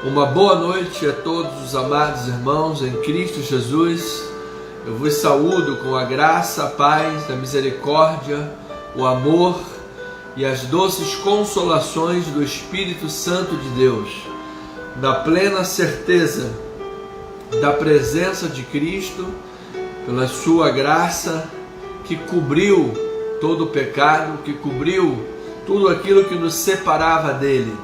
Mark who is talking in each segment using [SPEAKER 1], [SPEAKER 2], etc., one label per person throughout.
[SPEAKER 1] Uma boa noite a todos os amados irmãos em Cristo Jesus. Eu vos saúdo com a graça, a paz, a misericórdia, o amor e as doces consolações do Espírito Santo de Deus, na plena certeza da presença de Cristo, pela sua graça que cobriu todo o pecado, que cobriu tudo aquilo que nos separava dele.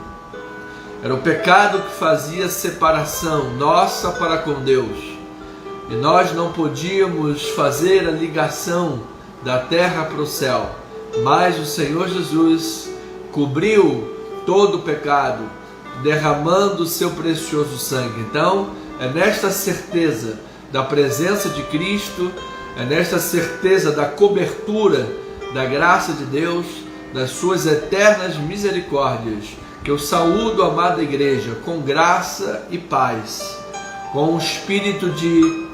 [SPEAKER 1] Era o pecado que fazia separação nossa para com Deus. E nós não podíamos fazer a ligação da terra para o céu. Mas o Senhor Jesus cobriu todo o pecado, derramando o seu precioso sangue. Então, é nesta certeza da presença de Cristo, é nesta certeza da cobertura da graça de Deus, das suas eternas misericórdias, que eu saúdo a amada igreja com graça e paz, com um espírito de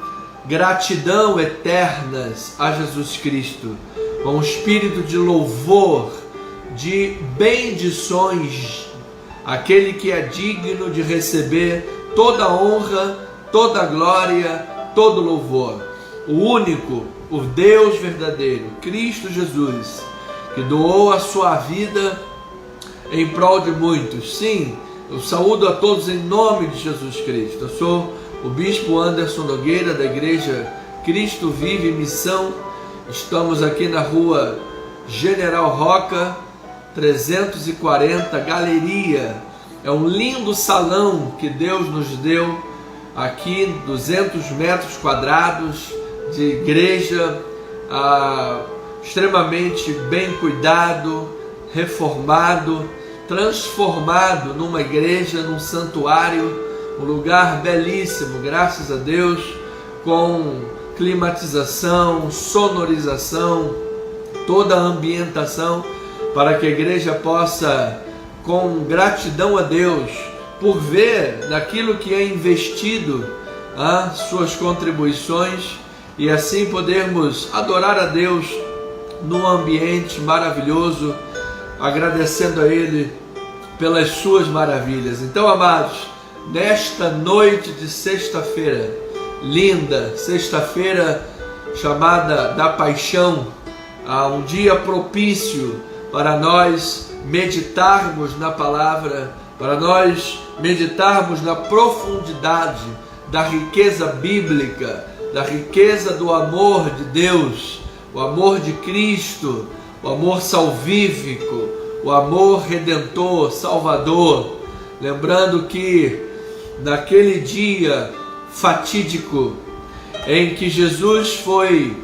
[SPEAKER 1] gratidão eternas a Jesus Cristo, com um espírito de louvor, de bendições, aquele que é digno de receber toda a honra, toda a glória, todo o louvor. O único, o Deus verdadeiro, Cristo Jesus, que doou a sua vida em prol de muitos. Sim, eu saúdo a todos em nome de Jesus Cristo. Eu sou o Bispo Anderson Nogueira, da Igreja Cristo Vive Missão. Estamos aqui na rua General Roca, 340, Galeria. É um lindo salão que Deus nos deu aqui, 200 metros quadrados de igreja, extremamente bem cuidado, reformado, transformado numa igreja, num santuário, um lugar belíssimo, graças a Deus, com climatização, sonorização, toda a ambientação, para que a igreja possa, com gratidão a Deus, por ver naquilo que é investido, suas contribuições, e assim podermos adorar a Deus num ambiente maravilhoso, agradecendo a Ele pelas suas maravilhas. Então, amados, nesta noite de sexta-feira, linda, sexta-feira chamada da Paixão, um dia propício para nós meditarmos na palavra, para nós meditarmos na profundidade da riqueza bíblica, da riqueza do amor de Deus, o amor de Cristo, o amor salvífico, o amor redentor, salvador. Lembrando que naquele dia fatídico em que Jesus foi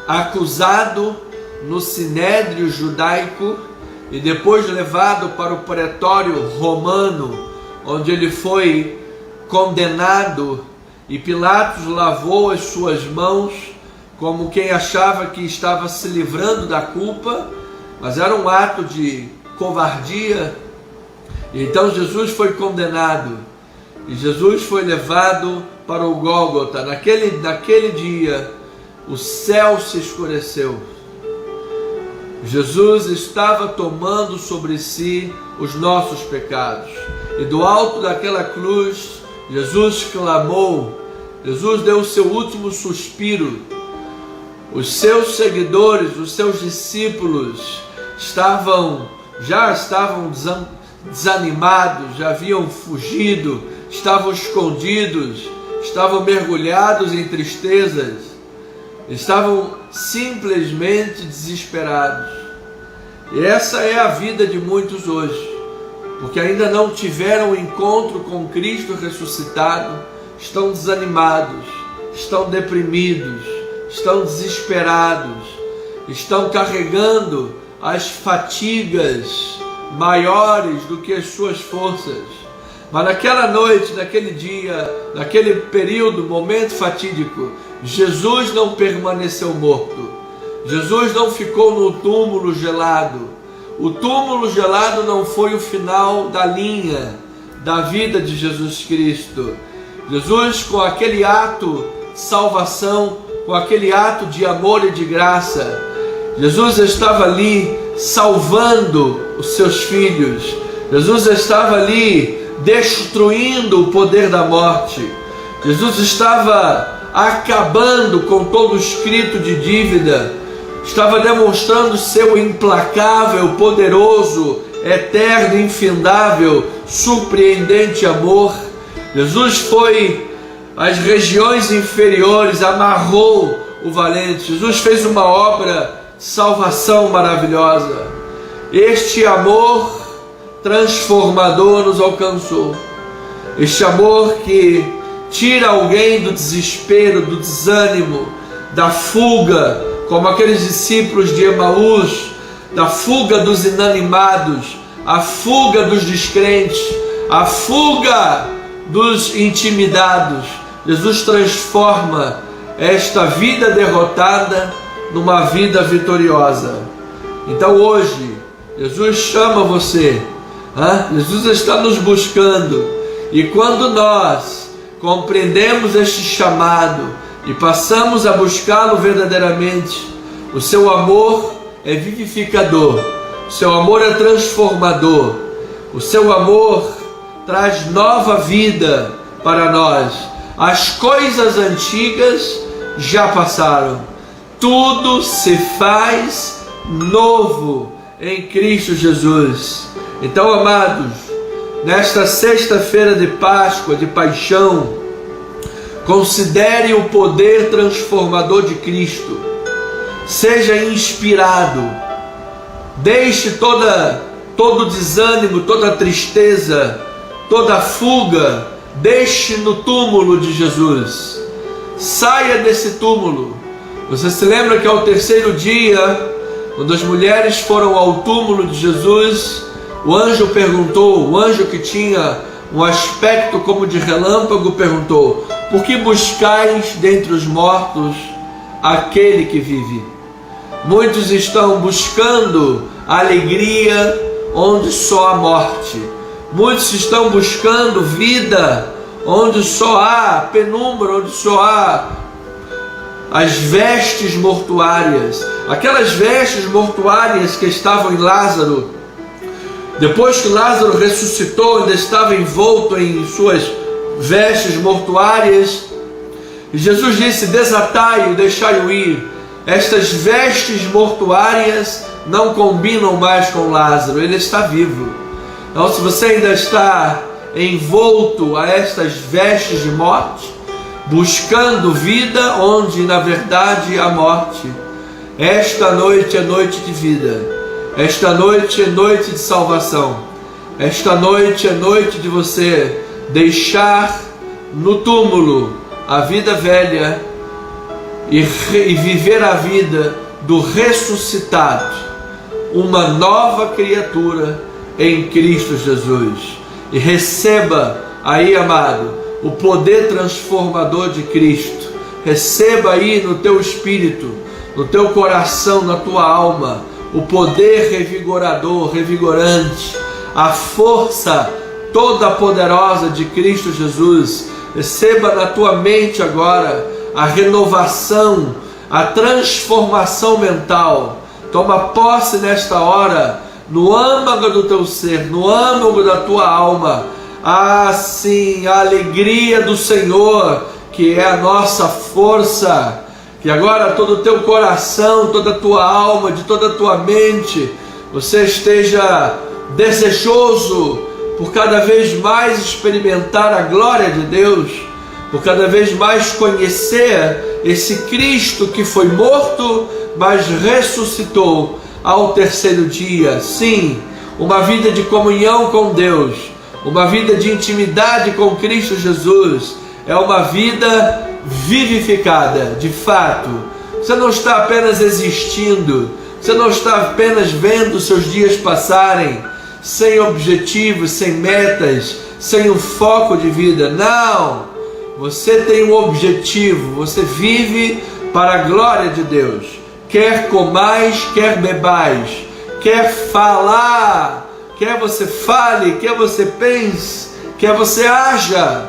[SPEAKER 1] acusado no sinédrio judaico e depois levado para o pretório romano, onde ele foi condenado, e Pilatos lavou as suas mãos como quem achava que estava se livrando da culpa, mas era um ato de covardia. E então Jesus foi condenado e Jesus foi levado para o Gólgota. Naquele dia o céu se escureceu. Jesus estava tomando sobre si os nossos pecados, e do alto daquela cruz Jesus clamou, Jesus deu o seu último suspiro. Os seus seguidores, os seus discípulos já estavam desanimados, já haviam fugido, estavam escondidos, estavam mergulhados em tristezas, estavam simplesmente desesperados. E essa é a vida de muitos hoje, porque ainda não tiveram um encontro com Cristo ressuscitado, estão desanimados, estão deprimidos, estão desesperados, estão carregando as fatigas maiores do que as suas forças. Mas naquela noite, naquele dia, naquele período, momento fatídico, Jesus não permaneceu morto. Jesus não ficou no túmulo gelado. O túmulo gelado não foi o final da linha da vida de Jesus Cristo. Jesus, com aquele ato de salvação, com aquele ato de amor e de graça, Jesus estava ali salvando os seus filhos. Jesus estava ali destruindo o poder da morte. Jesus estava acabando com todo o escrito de dívida, estava demonstrando seu implacável, poderoso, eterno, infindável, surpreendente amor. Jesus foi às regiões inferiores, amarrou o valente. Jesus fez uma obra de salvação maravilhosa. Este amor transformador nos alcançou. Este amor que tira alguém do desespero, do desânimo, da fuga, como aqueles discípulos de Emaús, da fuga dos inanimados, a fuga dos descrentes, a fuga dos intimidados. Jesus transforma esta vida derrotada numa vida vitoriosa. Então hoje, Jesus chama você, Jesus está nos buscando, e quando nós compreendemos este chamado e passamos a buscá-lo verdadeiramente, o seu amor é vivificador, o seu amor é transformador, o seu amor traz nova vida para nós. As coisas antigas já passaram, tudo se faz novo em Cristo Jesus. Então, amados, nesta sexta-feira de Páscoa, de paixão, considere o poder transformador de Cristo. Seja inspirado. Deixe todo desânimo, toda tristeza, toda fuga, deixe no túmulo de Jesus. Saia desse túmulo. Você se lembra que ao terceiro dia, quando as mulheres foram ao túmulo de Jesus, o anjo perguntou, o anjo que tinha um aspecto como de relâmpago perguntou: por que buscais dentre os mortos aquele que vive? Muitos estão buscando alegria onde só há morte. Muitos estão buscando vida onde só há penumbra, onde só há as vestes mortuárias. Aquelas vestes mortuárias que estavam em Lázaro. Depois que Lázaro ressuscitou, ainda estava envolto em suas vestes mortuárias. E Jesus disse: desatai-o, deixai-o ir. Estas vestes mortuárias não combinam mais com Lázaro, ele está vivo. Então, se você ainda está envolto a estas vestes de morte, buscando vida onde na verdade há morte, esta noite é noite de vida. Esta noite é noite de salvação. Esta noite é noite de você deixar no túmulo a vida velha e viver a vida do ressuscitado, uma nova criatura em Cristo Jesus. E receba aí, amado, o poder transformador de Cristo. Receba aí no teu espírito, no teu coração, na tua alma, o poder revigorador, revigorante, a força toda poderosa de Cristo Jesus. Receba na tua mente agora a renovação, a transformação mental. Toma posse nesta hora, no âmago do teu ser, no âmago da tua alma. Sim, a alegria do Senhor, que é a nossa força. Que agora todo o teu coração, toda a tua alma, de toda a tua mente, você esteja desejoso por cada vez mais experimentar a glória de Deus, por cada vez mais conhecer esse Cristo que foi morto, mas ressuscitou ao terceiro dia. Sim, uma vida de comunhão com Deus, uma vida de intimidade com Cristo Jesus, é uma vida vivificada, de fato. Você não está apenas existindo, você não está apenas vendo seus dias passarem sem objetivos, sem metas, sem um foco de vida. Não! Você tem um objetivo, você vive para a glória de Deus. Quer comais, quer bebais, quer falar, quer você fale, quer você pense, quer você haja,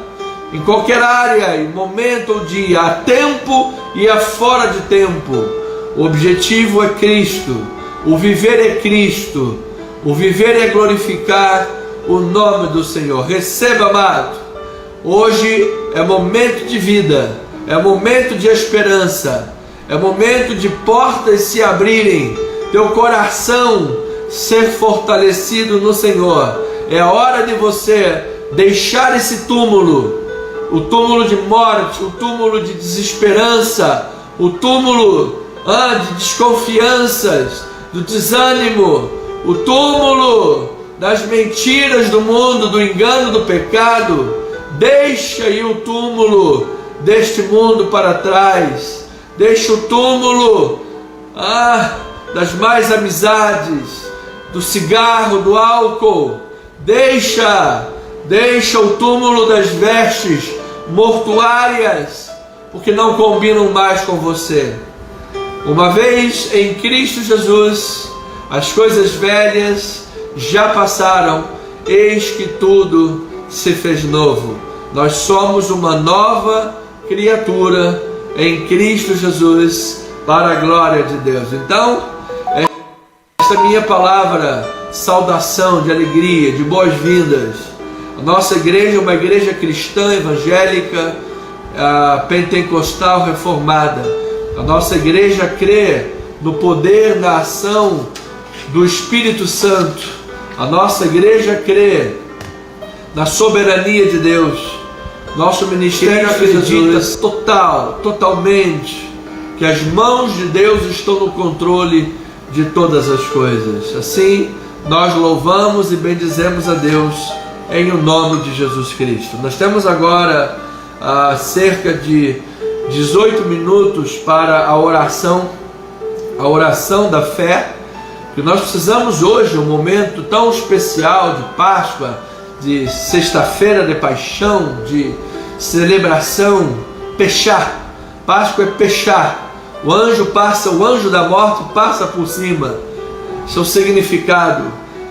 [SPEAKER 1] em qualquer área, em momento ou dia, há tempo e há fora de tempo. O objetivo é Cristo, o viver é Cristo, o viver é glorificar o nome do Senhor. Receba, amado. Hoje é momento de vida, é momento de esperança, é momento de portas se abrirem, teu coração ser fortalecido no Senhor. É hora de você deixar esse túmulo, o túmulo de morte, o túmulo de desesperança, o túmulo de desconfianças, do desânimo, o túmulo das mentiras do mundo, do engano, do pecado. Deixa aí o túmulo deste mundo para trás. Deixa o túmulo das más amizades, do cigarro, do álcool. Deixa o túmulo das vestes mortuárias, porque não combinam mais com você. Uma vez em Cristo Jesus, as coisas velhas já passaram, eis que tudo se fez novo. Nós somos uma nova criatura em Cristo Jesus, para a glória de Deus. Então, esta minha palavra, saudação de alegria, de boas-vindas. A nossa igreja é uma igreja cristã, evangélica, pentecostal, reformada. A nossa igreja crê no poder, na ação do Espírito Santo. A nossa igreja crê na soberania de Deus. Nosso ministério acredita totalmente que as mãos de Deus estão no controle de todas as coisas. Assim, nós louvamos e bendizemos a Deus em o nome de Jesus Cristo. Nós temos agora cerca de 18 minutos para a oração da fé, que nós precisamos hoje, um momento tão especial de Páscoa, de sexta-feira de paixão, de celebração, Pechá. Páscoa é Pechá. O anjo da morte passa por cima. Seu significado,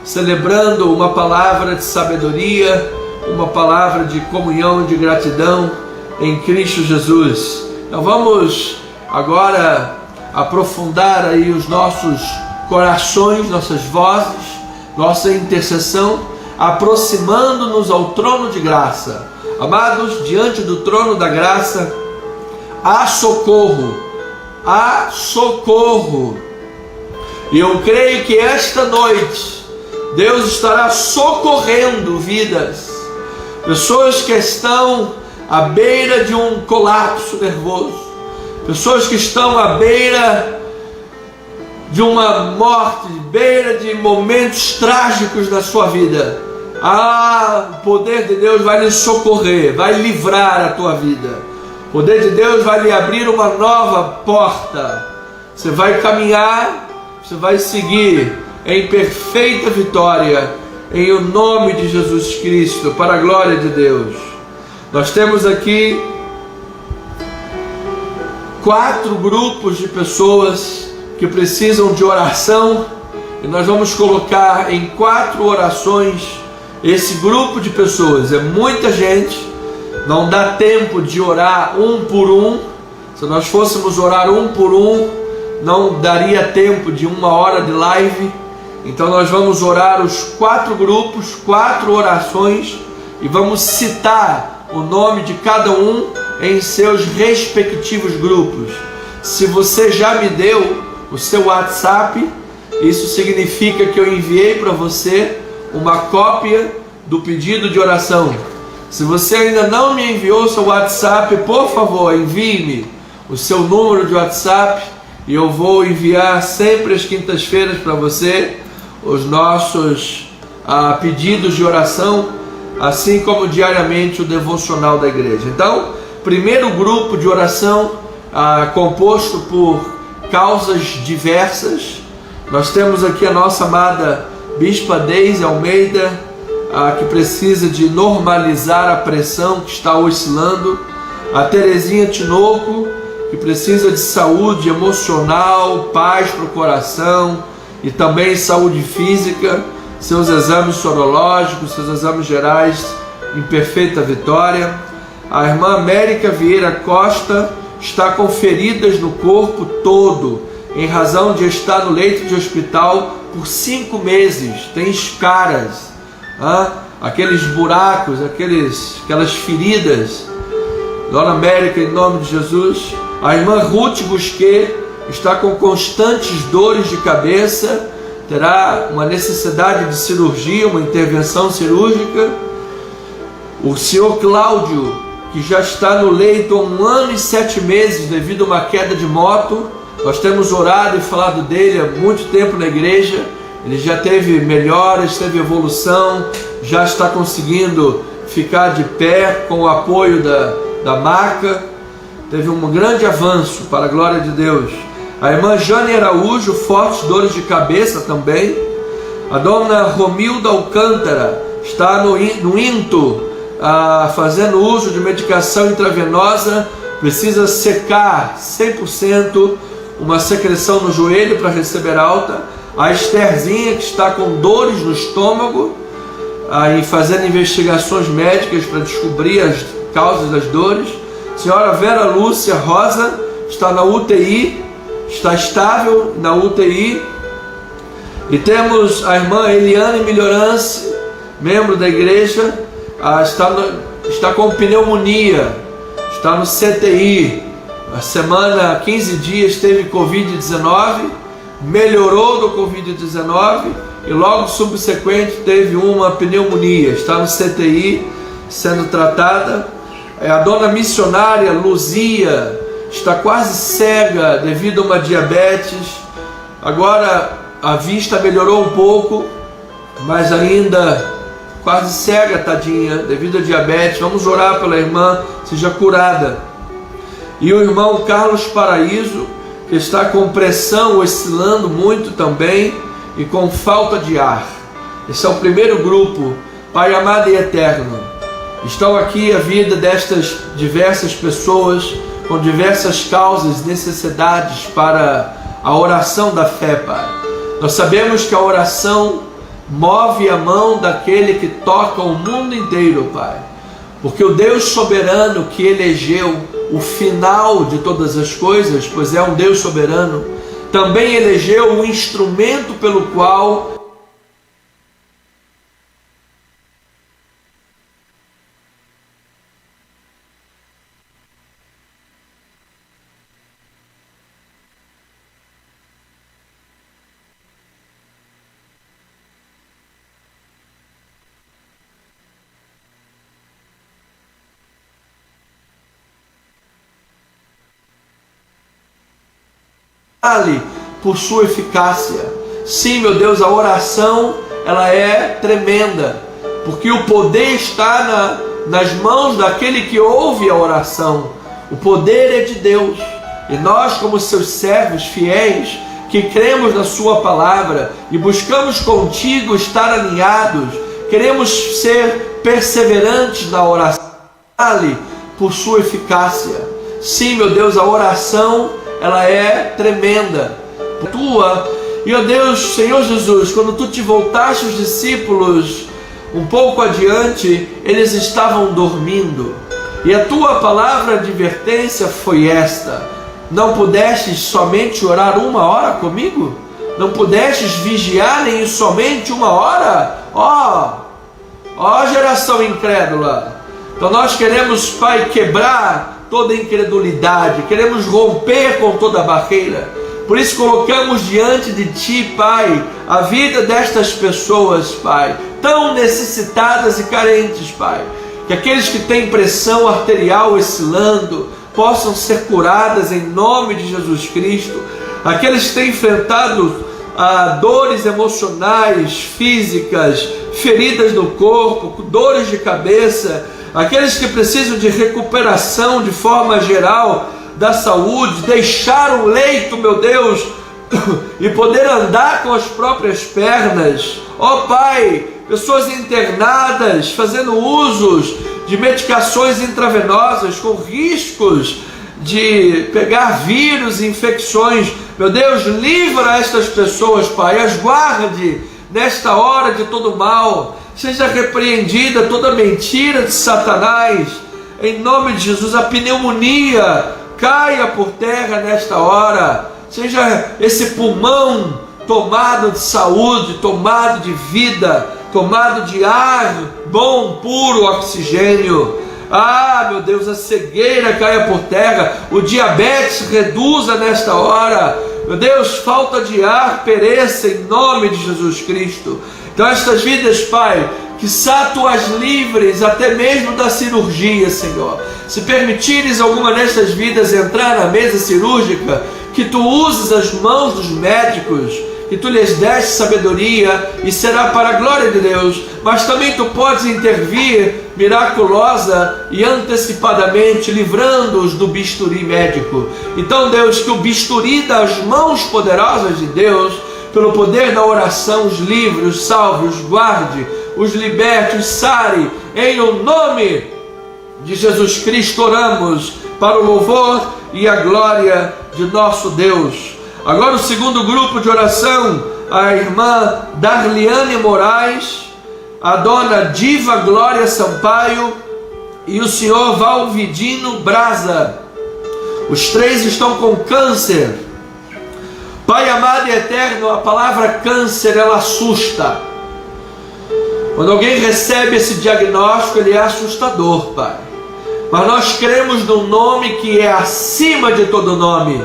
[SPEAKER 1] celebrando uma palavra de sabedoria, uma palavra de comunhão e de gratidão em Cristo Jesus. Então vamos agora aprofundar aí os nossos corações, nossas vozes, nossa intercessão, aproximando-nos ao trono de graça. Amados, diante do trono da graça há socorro, e eu creio que esta noite Deus estará socorrendo vidas, pessoas que estão à beira de um colapso nervoso, pessoas que estão à beira de uma morte, beira de momentos trágicos na sua vida. O poder de Deus vai lhe socorrer, vai livrar a tua vida. O poder de Deus vai lhe abrir uma nova porta. Você vai caminhar, você vai seguir em perfeita vitória, em o nome de Jesus Cristo, para a glória de Deus. Nós temos aqui 4 grupos de pessoas que precisam de oração, e nós vamos colocar em 4 orações esse grupo de pessoas. É muita gente, não dá tempo de orar um por um. Se nós fôssemos orar um por um, não daria tempo de 1 hora de live. Então nós vamos orar os 4 grupos, 4 orações, e vamos citar o nome de cada um em seus respectivos grupos. Se você já me deu o seu WhatsApp, isso significa que eu enviei para você uma cópia do pedido de oração. Se você ainda não me enviou o seu WhatsApp, por favor, envie-me o seu número de WhatsApp, e eu vou enviar sempre às quintas-feiras para você os nossos pedidos de oração, assim como diariamente o devocional da igreja. Então, primeiro grupo de oração, composto por causas diversas. Nós temos aqui a nossa amada Bispa Deise Almeida, que precisa de normalizar a pressão que está oscilando. A Terezinha Tinoco, que precisa de saúde emocional, paz para o coração e também saúde física. Seus exames sorológicos, seus exames gerais em perfeita vitória. A irmã América Vieira Costa está com feridas no corpo todo, em razão de estar no leito de hospital por 5 meses, tem escaras. aqueles buracos, aquelas feridas. Dona América, em nome de Jesus. A irmã Ruth Busquet está com constantes dores de cabeça, terá uma necessidade de cirurgia, uma intervenção cirúrgica. O senhor Cláudio, que já está no leito há 1 ano e 7 meses devido a uma queda de moto. Nós temos orado e falado dele há muito tempo na igreja. Ele já teve melhoras, teve evolução, já está conseguindo ficar de pé com o apoio da maca. Teve um grande avanço, para a glória de Deus. A irmã Jane Araújo, fortes dores de cabeça também. A dona Romilda Alcântara está no INTO, fazendo uso de medicação intravenosa, precisa secar 100%, uma secreção no joelho para receber alta. A Estherzinha, que está com dores no estômago, e fazendo investigações médicas para descobrir as causas das dores. Senhora Vera Lúcia Rosa está na UTI, está estável na UTI. E temos a irmã Eliane Melhorance, membro da igreja, está com pneumonia, está no CTI. A semana, 15 dias, teve Covid-19, melhorou do Covid-19 e logo subsequente teve uma pneumonia, está no CTI sendo tratada. A dona missionária Luzia está quase cega devido a uma diabetes. Agora a vista melhorou um pouco, mas ainda quase cega, tadinha, devido a diabetes. Vamos orar pela irmã, seja curada. E o irmão Carlos Paraíso, que está com pressão oscilando muito também e com falta de ar. Esse é o primeiro grupo. Pai amado e eterno, estão aqui a vida destas diversas pessoas com diversas causas e necessidades para a oração da fé, Pai. Nós sabemos que a oração move a mão daquele que toca o mundo inteiro, Pai. Porque o Deus soberano que elegeu o final de todas as coisas, pois é um Deus soberano, também elegeu o instrumento pelo qual por sua eficácia. Sim, meu Deus, a oração ela é tremenda, porque o poder está nas mãos daquele que ouve a oração. O poder é de Deus, e nós, como seus servos fiéis, que cremos na sua palavra e buscamos contigo estar alinhados, queremos ser perseverantes na oração por sua eficácia. Sim, meu Deus, a oração ela é tremenda. E ó Deus, Senhor Jesus, quando tu te voltaste, os discípulos um pouco adiante, eles estavam dormindo. E a tua palavra de advertência foi esta: não pudestes somente orar 1 hora comigo? Não pudestes vigiar nem somente 1 hora? Ó geração incrédula. Então nós queremos, Pai, quebrar toda incredulidade, queremos romper com toda barreira. Por isso colocamos diante de Ti, Pai, a vida destas pessoas, Pai, tão necessitadas e carentes, Pai. Que aqueles que têm pressão arterial oscilando possam ser curadas em nome de Jesus Cristo. Aqueles que têm enfrentado dores emocionais, físicas, feridas no corpo, dores de cabeça, aqueles que precisam de recuperação de forma geral da saúde, deixar o leito, meu Deus, e poder andar com as próprias pernas. Ó Pai, pessoas internadas, fazendo usos de medicações intravenosas, com riscos de pegar vírus e infecções. Meu Deus, livra estas pessoas, Pai, as guarde nesta hora de todo mal. Seja repreendida toda mentira de Satanás, em nome de Jesus. A pneumonia caia por terra nesta hora. Seja esse pulmão tomado de saúde, tomado de vida, tomado de ar bom, puro, oxigênio. Ah, meu Deus, a cegueira caia por terra, o diabetes reduza nesta hora. Meu Deus, falta de ar pereça em nome de Jesus Cristo. Então estas vidas, Pai, que tu as livres até mesmo da cirurgia, Senhor. Se permitires alguma destas vidas entrar na mesa cirúrgica, que tu uses as mãos dos médicos, que tu lhes deste sabedoria, e será para a glória de Deus, mas também tu podes intervir miraculosa e antecipadamente, livrando-os do bisturi médico. Então, Deus, que o bisturi das mãos poderosas de Deus, pelo poder da oração, os livre, os salve, os guarde, os liberte, os sare, em o nome de Jesus Cristo oramos, para o louvor e a glória de nosso Deus. Agora o segundo grupo de oração, a irmã Darliane Moraes, a dona Diva Glória Sampaio e o senhor Valvidino Braza. Os três estão com câncer. Pai amado e eterno, a palavra câncer, ela assusta. Quando alguém recebe esse diagnóstico, ele é assustador, Pai. Mas nós cremos no nome que é acima de todo nome.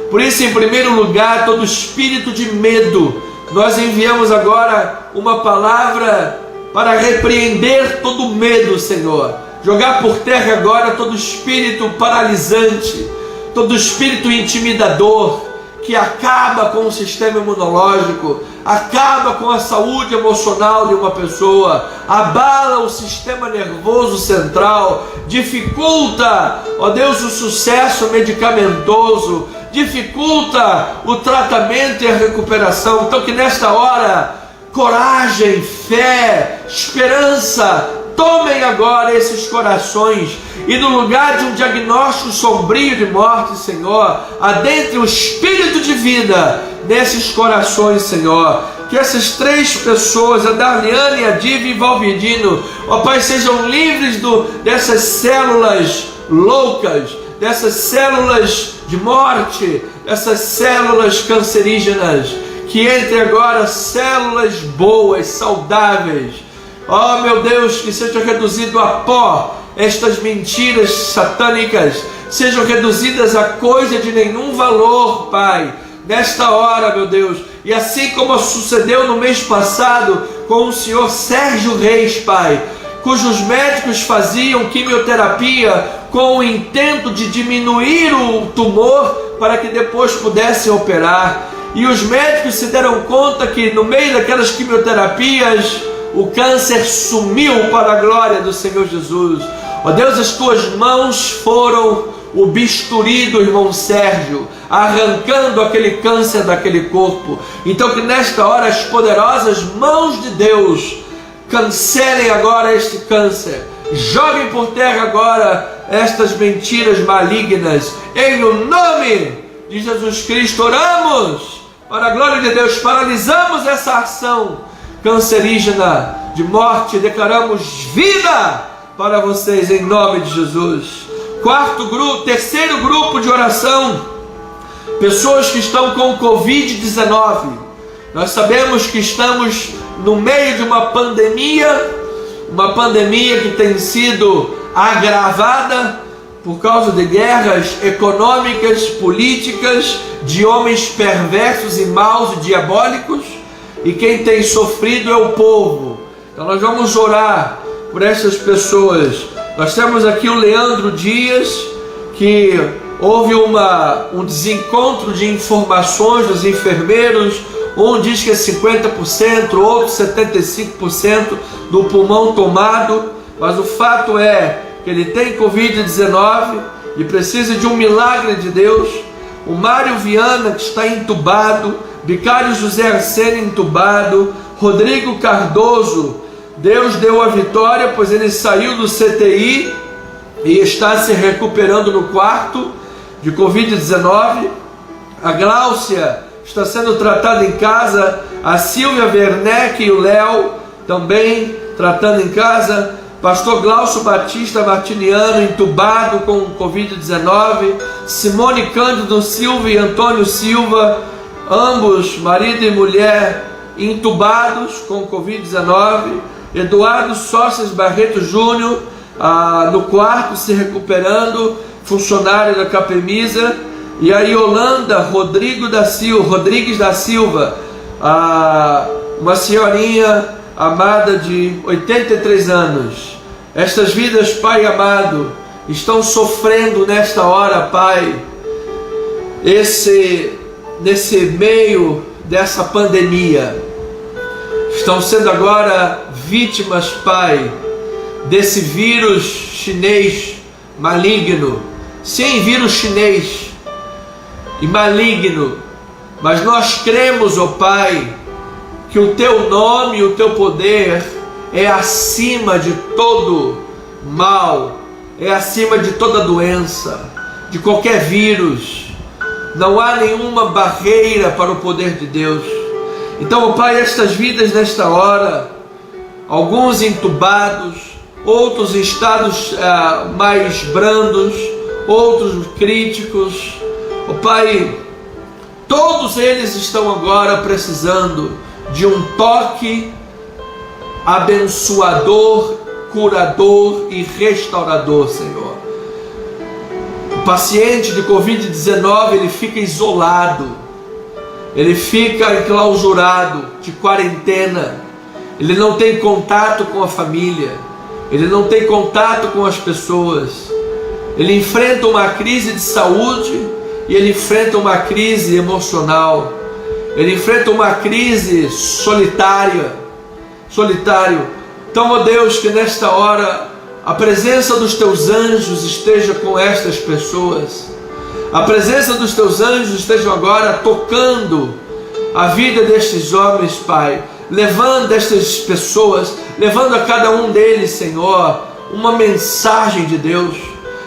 [SPEAKER 1] Por isso, em primeiro lugar, todo espírito de medo, nós enviamos agora uma palavra para repreender todo medo, Senhor. Jogar por terra agora todo espírito paralisante, todo espírito intimidador, que acaba com o sistema imunológico, acaba com a saúde emocional de uma pessoa, abala o sistema nervoso central, dificulta, ó Deus, o sucesso medicamentoso, dificulta o tratamento e a recuperação. Então que nesta hora, coragem, fé, esperança, tomem agora esses corações e no lugar de um diagnóstico sombrio de morte, Senhor, adentre o espírito de vida nesses corações, Senhor. Que essas três pessoas, a Darliane, a Diva e o Valvidino, ó Pai, sejam livres dessas células loucas, dessas células de morte, dessas células cancerígenas, que entre agora células boas, saudáveis. Oh meu Deus, que seja reduzido a pó estas mentiras satânicas, sejam reduzidas a coisa de nenhum valor, Pai, nesta hora, meu Deus. E assim como sucedeu no mês passado com o senhor Sérgio Reis, Pai, cujos médicos faziam quimioterapia com o intento de diminuir o tumor para que depois pudessem operar, e os médicos se deram conta que no meio daquelas quimioterapias o câncer sumiu para a glória do Senhor Jesus. Ó Deus, as tuas mãos foram o bisturi do irmão Sérgio, arrancando aquele câncer daquele corpo. Então que nesta hora as poderosas mãos de Deus cancelem agora este câncer, joguem por terra agora estas mentiras malignas, em o nome de Jesus Cristo oramos, para a glória de Deus. Paralisamos essa ação cancerígena de morte, declaramos vida para vocês em nome de Jesus. Terceiro grupo de oração, pessoas que estão com Covid-19. Nós sabemos que estamos no meio de uma pandemia que tem sido agravada por causa de guerras econômicas, políticas, de homens perversos e maus e diabólicos, e quem tem sofrido é o povo. Então nós vamos orar por essas pessoas. Nós temos aqui o Leandro Dias, que houve um desencontro de informações dos enfermeiros. Um diz que é 50%, outro 75% do pulmão tomado, mas o fato é que ele tem Covid-19 e precisa de um milagre de Deus. O Mário Viana, que está entubado, Vicário José Arsênio entubado, Rodrigo Cardoso, Deus deu a vitória, pois ele saiu do CTI e está se recuperando no quarto de Covid-19. A Gláucia está sendo tratada em casa, a Silvia Werneck e o Léo também tratando em casa, pastor Glaucio Batista Martiniano entubado com Covid-19, Simone Cândido Silva e Antônio Silva, ambos marido e mulher entubados com Covid-19, Eduardo Sócias Barreto Júnior, no quarto se recuperando, funcionário da Capemisa, e a Yolanda Rodrigues da Silva, uma senhorinha amada de 83 anos. Estas vidas, Pai amado, estão sofrendo nesta hora, Pai, nesse meio dessa pandemia, estão sendo agora vítimas, Pai, desse vírus chinês maligno. Sim, vírus chinês e maligno, mas nós cremos, ó Pai, que o Teu nome e o Teu poder é acima de todo mal, é acima de toda doença, de qualquer vírus. Não há nenhuma barreira para o poder de Deus. Então, ó Pai, estas vidas nesta hora, alguns entubados, outros em estados mais brandos, outros críticos, ó Pai, todos eles estão agora precisando de um toque abençoador, curador e restaurador, Senhor. O paciente de Covid-19, ele fica isolado, ele fica enclausurado, de quarentena, ele não tem contato com a família, ele não tem contato com as pessoas, ele enfrenta uma crise de saúde e ele enfrenta uma crise emocional, ele enfrenta uma crise solitário. Então, ó Deus, que nesta hora a presença dos Teus anjos esteja com estas pessoas, a presença dos Teus anjos esteja agora tocando a vida destes homens, Pai, levando estas pessoas, levando a cada um deles, Senhor, uma mensagem de Deus,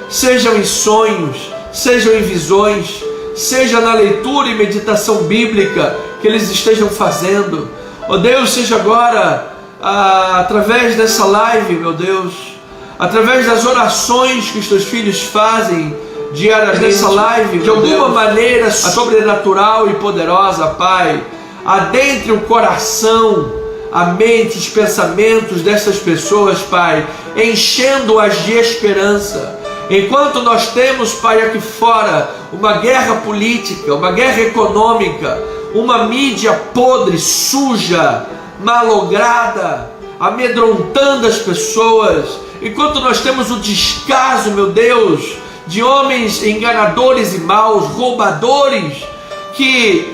[SPEAKER 1] sejam em sonhos, sejam em visões, seja na leitura e meditação bíblica que eles estejam fazendo. Ó Deus, seja agora através dessa live, meu Deus, através das orações que os Teus filhos fazem diariamente nessa live, de alguma maneira sobrenatural e poderosa, Pai, adentre o coração, a mente, os pensamentos dessas pessoas, Pai, enchendo-as de esperança. Enquanto nós temos, Pai, aqui fora uma guerra política, uma guerra econômica, uma mídia podre, suja, malograda, amedrontando as pessoas, enquanto nós temos o descaso, meu Deus, de homens enganadores e maus, roubadores, que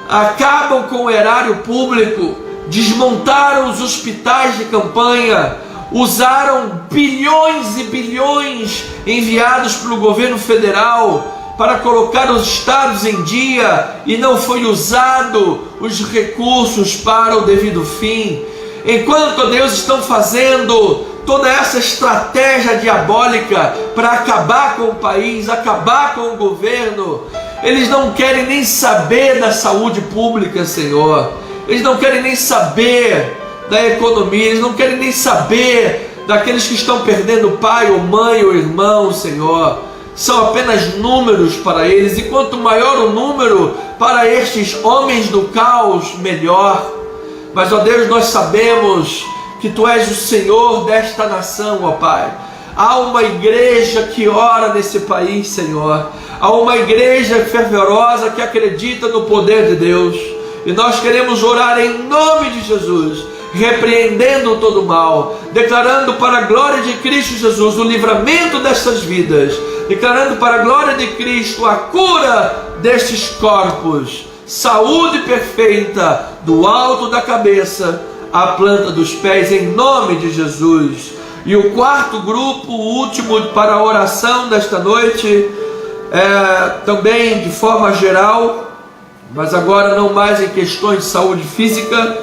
[SPEAKER 1] acabam com o erário público, desmontaram os hospitais de campanha, usaram bilhões e bilhões enviados pelo governo federal para colocar os estados em dia, e não foi usado os recursos para o devido fim. Enquanto, Deus, estão fazendo toda essa estratégia diabólica para acabar com o país, acabar com o governo, eles não querem nem saber da saúde pública, Senhor. Eles não querem nem saber da economia, eles não querem nem saber daqueles que estão perdendo pai ou mãe ou irmão, Senhor. São apenas números para eles, e quanto maior o número para estes homens do caos, melhor. Mas, ó Deus, nós sabemos que Tu és o Senhor desta nação, ó Pai. Há uma igreja que ora nesse país, Senhor. Há uma igreja fervorosa que acredita no poder de Deus. E nós queremos orar em nome de Jesus, repreendendo todo o mal, declarando para a glória de Cristo Jesus o livramento destas vidas, declarando para a glória de Cristo a cura destes corpos, saúde perfeita do alto da cabeça à planta dos pés, em nome de Jesus. E o quarto grupo, o último para a oração desta noite, também de forma geral, mas agora não mais em questões de saúde física,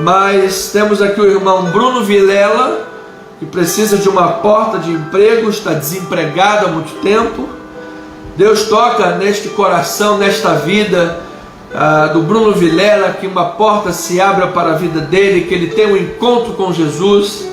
[SPEAKER 1] mas temos aqui o irmão Bruno Vilela, que precisa de uma porta de emprego, está desempregado há muito tempo. Deus toca neste coração, nesta vida do Bruno Vilela, que uma porta se abra para a vida dele, que ele tenha um encontro com Jesus.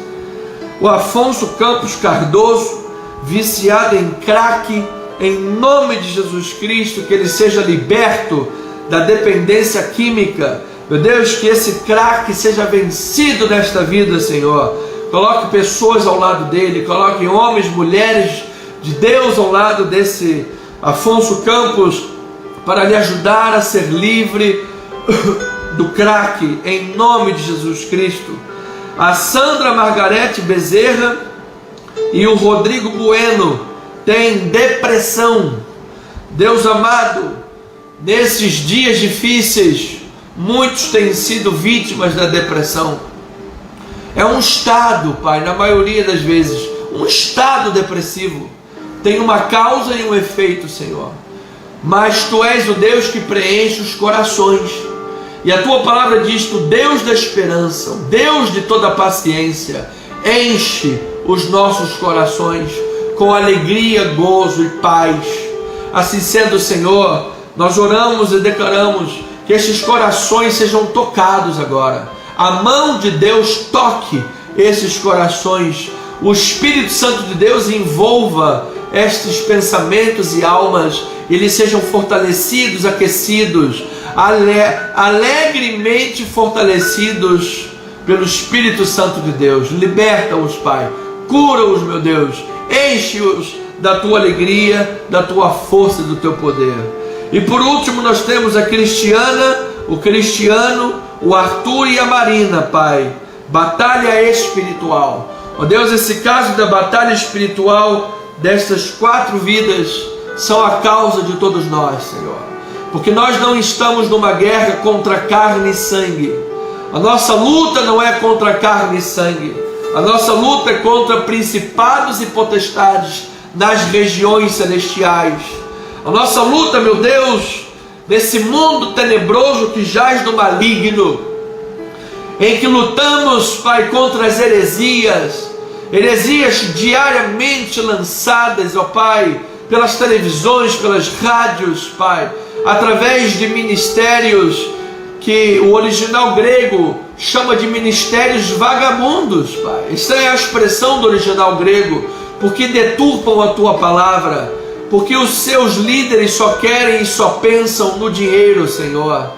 [SPEAKER 1] O Afonso Campos Cardoso, viciado em crack, em nome de Jesus Cristo, que ele seja liberto da dependência química, Meu Deus, que esse craque seja vencido nesta vida, Senhor. Coloque pessoas ao lado dele, coloque homens, mulheres de Deus ao lado desse Afonso Campos, para lhe ajudar a ser livre do crack, em nome de Jesus Cristo. A Sandra Margarete Bezerra e o Rodrigo Bueno têm depressão. Deus amado, nesses dias difíceis, muitos têm sido vítimas da depressão. É um estado, Pai, na maioria das vezes, um estado depressivo. Tem uma causa e um efeito, Senhor. Mas Tu és o Deus que preenche os corações. E a Tua palavra diz: Tu, Deus da esperança, o Deus de toda paciência, enche os nossos corações com alegria, gozo e paz. Assim sendo, Senhor, nós oramos e declaramos que estes corações sejam tocados agora. A mão de Deus toque esses corações. O Espírito Santo de Deus envolva estes pensamentos e almas, eles sejam fortalecidos, aquecidos, alegremente fortalecidos pelo Espírito Santo de Deus. Liberta-os, Pai, cura-os, meu Deus, enche-os da Tua alegria, da Tua força e do Teu poder. E por último nós temos a Cristiana, o Cristiano, o Arthur e a Marina, Pai. Batalha espiritual. Ó Deus, esse caso da batalha espiritual destas 4 vidas são a causa de todos nós, Senhor. Porque nós não estamos numa guerra contra carne e sangue. A nossa luta não é contra carne e sangue. A nossa luta é contra principados e potestades nas regiões celestiais. A nossa luta, meu Deus, nesse mundo tenebroso que jaz no maligno, em que lutamos, Pai, contra as heresias diariamente lançadas, ó Pai, pelas televisões, pelas rádios, Pai, através de ministérios que o original grego chama de ministérios vagabundos, Pai. Essa é a expressão do original grego, porque deturpam a Tua palavra, porque os seus líderes só querem e só pensam no dinheiro, Senhor.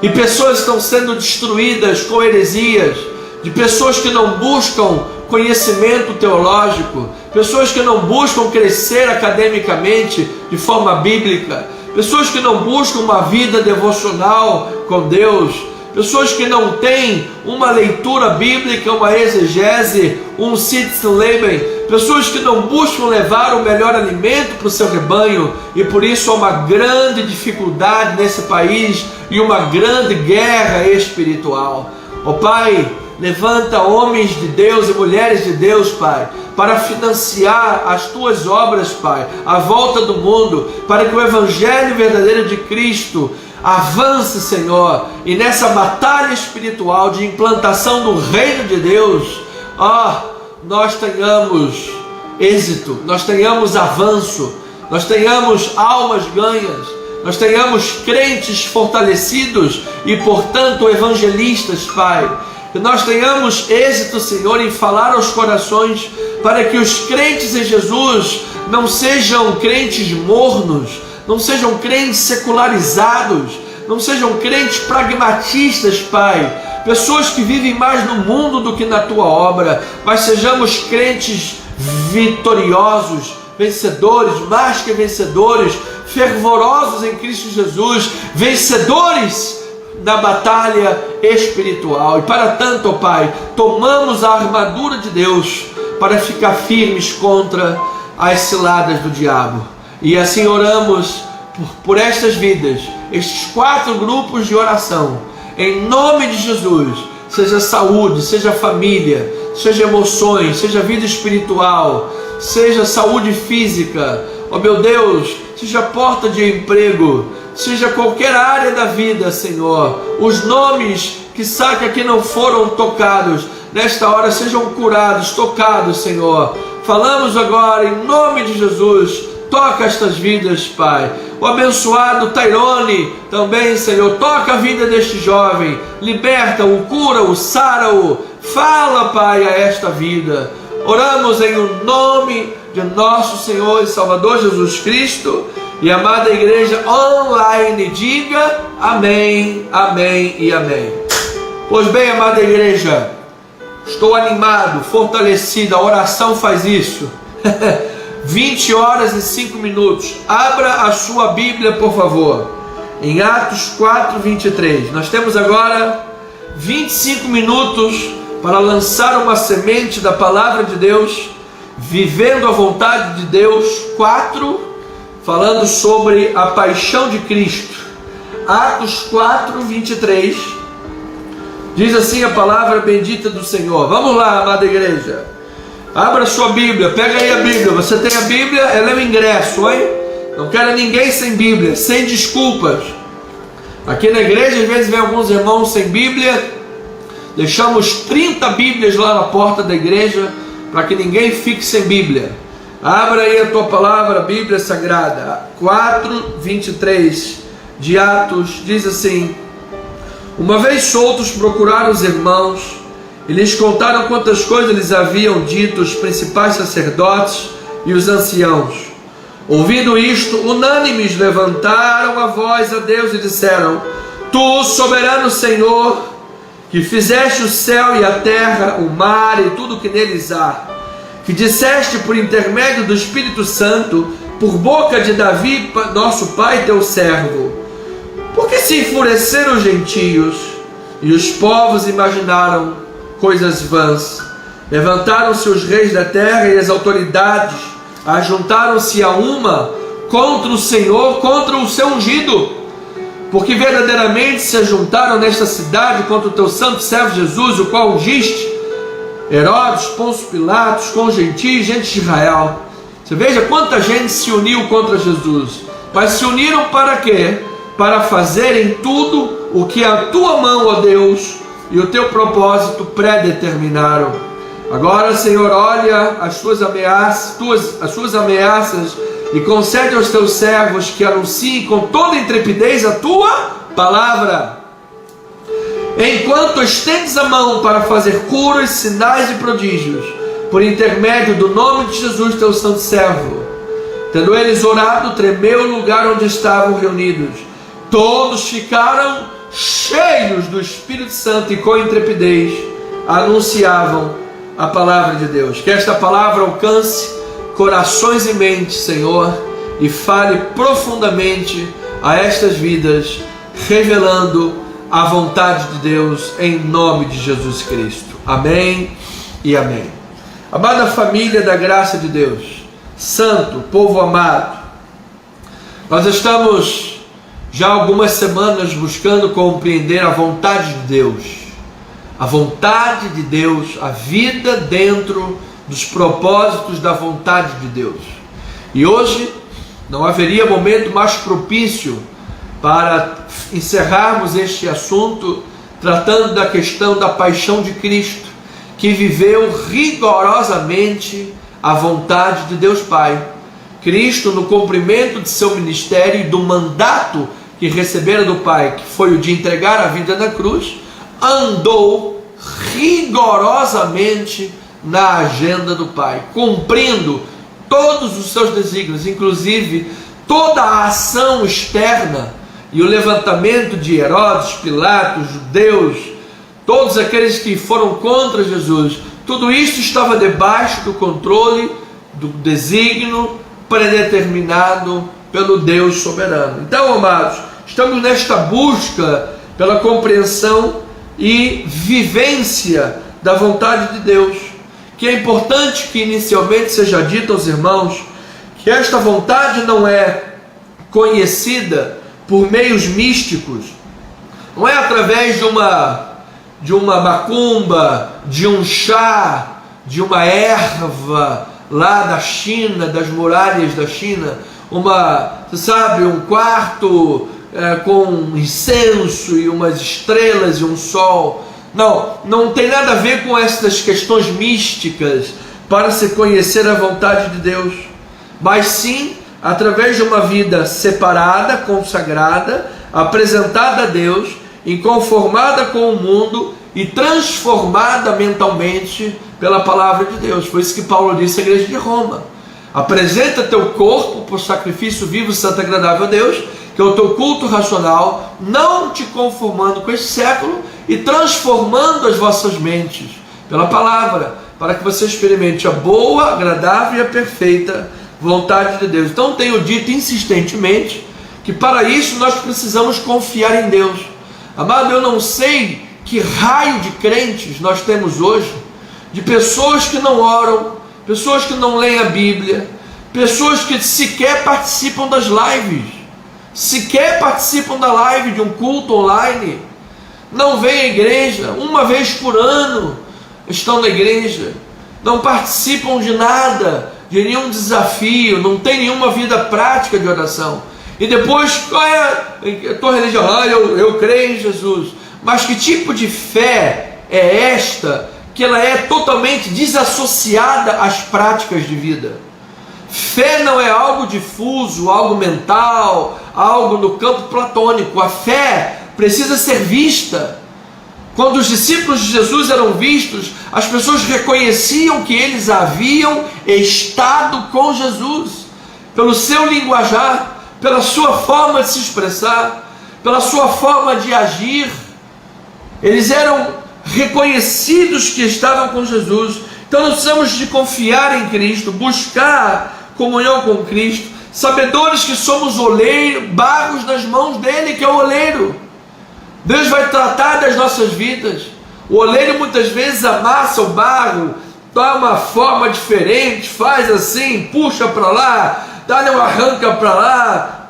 [SPEAKER 1] E pessoas estão sendo destruídas com heresias, de pessoas que não buscam conhecimento teológico, pessoas que não buscam crescer academicamente de forma bíblica, pessoas que não buscam uma vida devocional com Deus, pessoas que não têm uma leitura bíblica, uma exegese, um Sitzenleben, pessoas que não buscam levar o melhor alimento para o seu rebanho, e por isso há uma grande dificuldade nesse país e uma grande guerra espiritual. Ó Pai, levanta homens de Deus e mulheres de Deus, Pai, para financiar as Tuas obras, Pai, à volta do mundo, para que o Evangelho verdadeiro de Cristo avance, Senhor, e nessa batalha espiritual de implantação do reino de Deus, nós tenhamos êxito, nós tenhamos avanço, nós tenhamos almas ganhas, nós tenhamos crentes fortalecidos e, portanto, evangelistas, Pai. Que nós tenhamos êxito, Senhor, em falar aos corações, para que os crentes em Jesus não sejam crentes mornos, não sejam crentes secularizados, não sejam crentes pragmatistas, Pai, pessoas que vivem mais no mundo do que na Tua obra, mas sejamos crentes vitoriosos, vencedores, mais que vencedores, fervorosos em Cristo Jesus, vencedores da batalha espiritual. E para tanto, ó Pai, tomamos a armadura de Deus para ficar firmes contra as ciladas do diabo. E assim oramos por estas vidas, estes 4 grupos de oração, em nome de Jesus. Seja saúde, seja família, seja emoções, seja vida espiritual, seja saúde física, ó meu Deus, seja porta de emprego, seja qualquer área da vida, Senhor. Os nomes que aqui não foram tocados, nesta hora sejam curados, tocados, Senhor. Falamos agora em nome de Jesus. Toca estas vidas, Pai. O abençoado Tairone também, Senhor, toca a vida deste jovem, liberta-o, cura-o, sara-o. Fala, Pai, a esta vida. Oramos em o nome de nosso Senhor e Salvador Jesus Cristo. E amada igreja online, diga amém, amém e amém. Pois bem, amada igreja, estou animado, fortalecido, a oração faz isso. 20 horas e 5 minutos. Abra a sua Bíblia, por favor, em Atos 4, 23. Nós temos agora 25 minutos para lançar uma semente da palavra de Deus, vivendo a vontade de Deus. 4, falando sobre a paixão de Cristo. Atos 4, 23. Diz assim a palavra bendita do Senhor. Vamos lá, amada igreja. Abra sua Bíblia, pega aí a Bíblia. Você tem a Bíblia, ela é o ingresso, hein? Não quero ninguém sem Bíblia, sem desculpas. Aqui na igreja, às vezes vem alguns irmãos sem Bíblia. Deixamos 30 Bíblias lá na porta da igreja, para que ninguém fique sem Bíblia. Abra aí a tua palavra, a Bíblia Sagrada. 4, 23 de Atos, diz assim: uma vez soltos, procuraram os irmãos e lhes contaram quantas coisas lhes haviam dito os principais sacerdotes e os anciãos. Ouvindo isto, unânimes levantaram a voz a Deus e disseram: Tu, soberano Senhor, que fizeste o céu e a terra, o mar e tudo o que neles há, que disseste por intermédio do Espírito Santo, por boca de Davi, nosso pai, teu servo, por que se enfureceram os gentios e os povos imaginaram coisas vãs? Levantaram-se os reis da terra e as autoridades ajuntaram-se a uma contra o Senhor, contra o seu ungido, porque verdadeiramente se ajuntaram nesta cidade contra o teu santo servo Jesus, o qual ungiste, Herodes, Pôncio Pilatos, com os gentios, gente de Israel. Você veja quanta gente se uniu contra Jesus, mas se uniram para quê? Para fazerem tudo o que a tua mão, ó Deus, e o teu propósito predeterminaram. Agora, Senhor, olha as suas ameaças e concede aos teus servos que anunciem com toda intrepidez a tua palavra, enquanto estendes a mão para fazer curas, sinais e prodígios, por intermédio do nome de Jesus, teu santo servo. Tendo eles orado, tremeu o lugar onde estavam reunidos. Todos ficaram cheios do Espírito Santo e com intrepidez anunciavam a palavra de Deus. Que esta palavra alcance corações e mentes, Senhor, e fale profundamente a estas vidas, revelando a vontade de Deus em nome de Jesus Cristo. Amém e amém. Amada família da graça de Deus, santo, povo amado, nós estamos já há algumas semanas buscando compreender a vontade de Deus. A vontade de Deus, a vida dentro dos propósitos da vontade de Deus. E hoje não haveria momento mais propício para encerrarmos este assunto, tratando da questão da paixão de Cristo, que viveu rigorosamente a vontade de Deus Pai. Cristo, no cumprimento de seu ministério e do mandato que recebera do Pai, que foi o de entregar a vida na cruz, andou rigorosamente na agenda do Pai, cumprindo todos os seus desígnios, inclusive toda a ação externa e o levantamento de Herodes, Pilatos, judeus, todos aqueles que foram contra Jesus. Tudo isso estava debaixo do controle do desígnio predeterminado pelo Deus soberano. Então, amados, estamos nesta busca pela compreensão e vivência da vontade de Deus, que é importante que inicialmente seja dito aos irmãos que esta vontade não é conhecida por meios místicos, não é através de uma macumba, de um chá, de uma erva lá da China, das muralhas da China, um quarto com incenso e umas estrelas e um sol. Não tem nada a ver com essas questões místicas para se conhecer a vontade de Deus, mas sim através de uma vida separada, consagrada, apresentada a Deus, inconformada com o mundo e transformada mentalmente pela palavra de Deus. Foi isso que Paulo disse à igreja de Roma. Apresenta teu corpo por sacrifício vivo, santo e agradável a Deus, que é o teu culto racional, não te conformando com esse século e transformando as vossas mentes pela palavra, para que você experimente a boa, agradável e a perfeita vontade de Deus. Então tenho dito insistentemente que para isso nós precisamos confiar em Deus. Amado, eu não sei que raio de crentes nós temos hoje, de pessoas que não oram, pessoas que não leem a Bíblia, pessoas que sequer participam das lives, sequer participam da live de um culto online, não vêm à igreja, uma vez por ano estão na igreja, não participam de nada, de nenhum desafio, não tem nenhuma vida prática de oração. E depois, qual é a tua religião? Eu creio em Jesus. Mas que tipo de fé é esta, que ela é totalmente desassociada às práticas de vida? Fé não é algo difuso, algo mental, algo no campo platônico. A fé precisa ser vista. Quando os discípulos de Jesus eram vistos, as pessoas reconheciam que eles haviam estado com Jesus, pelo seu linguajar, pela sua forma de se expressar, pela sua forma de agir. Eles eram reconhecidos que estavam com Jesus. Então nós precisamos de confiar em Cristo, buscar comunhão com Cristo, sabedores que somos oleiro, barros nas mãos dele, que é o oleiro. Deus vai tratar das nossas vidas. O oleiro muitas vezes amassa o barro, dá uma forma diferente, faz assim, puxa para lá, dá-lhe um arranca para lá,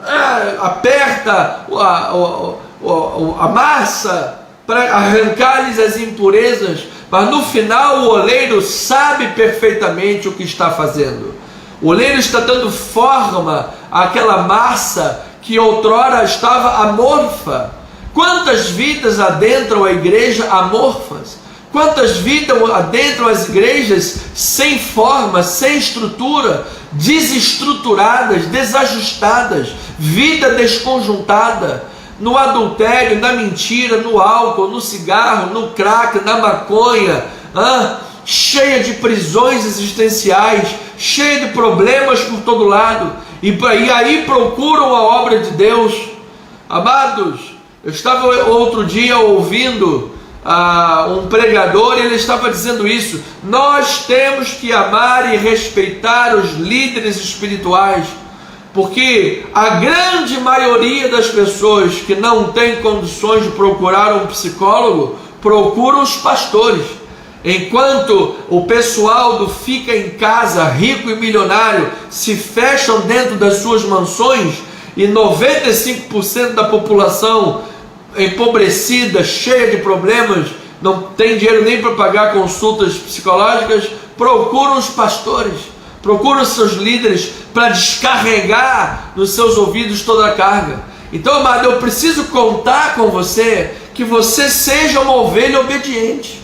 [SPEAKER 1] aperta a massa para arrancar-lhes as impurezas, mas no final o oleiro sabe perfeitamente o que está fazendo. O oleiro está dando forma àquela massa que outrora estava amorfa. Quantas vidas adentram a igreja amorfas? Quantas vidas adentram as igrejas sem forma, sem estrutura, desestruturadas, desajustadas, vida desconjuntada, no adultério, na mentira, no álcool, no cigarro, no crack, na maconha, cheia de prisões existenciais, cheia de problemas por todo lado, e aí procuram a obra de Deus. Amados, eu estava outro dia ouvindo um pregador e ele estava dizendo isso: nós temos que amar e respeitar os líderes espirituais, porque a grande maioria das pessoas que não tem condições de procurar um psicólogo, procuram os pastores, enquanto o pessoal do fica em casa, rico e milionário, se fecham dentro das suas mansões, e 95% da população empobrecida, cheia de problemas, não tem dinheiro nem para pagar consultas psicológicas, procuram os pastores, procuram os seus líderes para descarregar nos seus ouvidos toda a carga. Então, amado, eu preciso contar com você, que você seja uma ovelha obediente,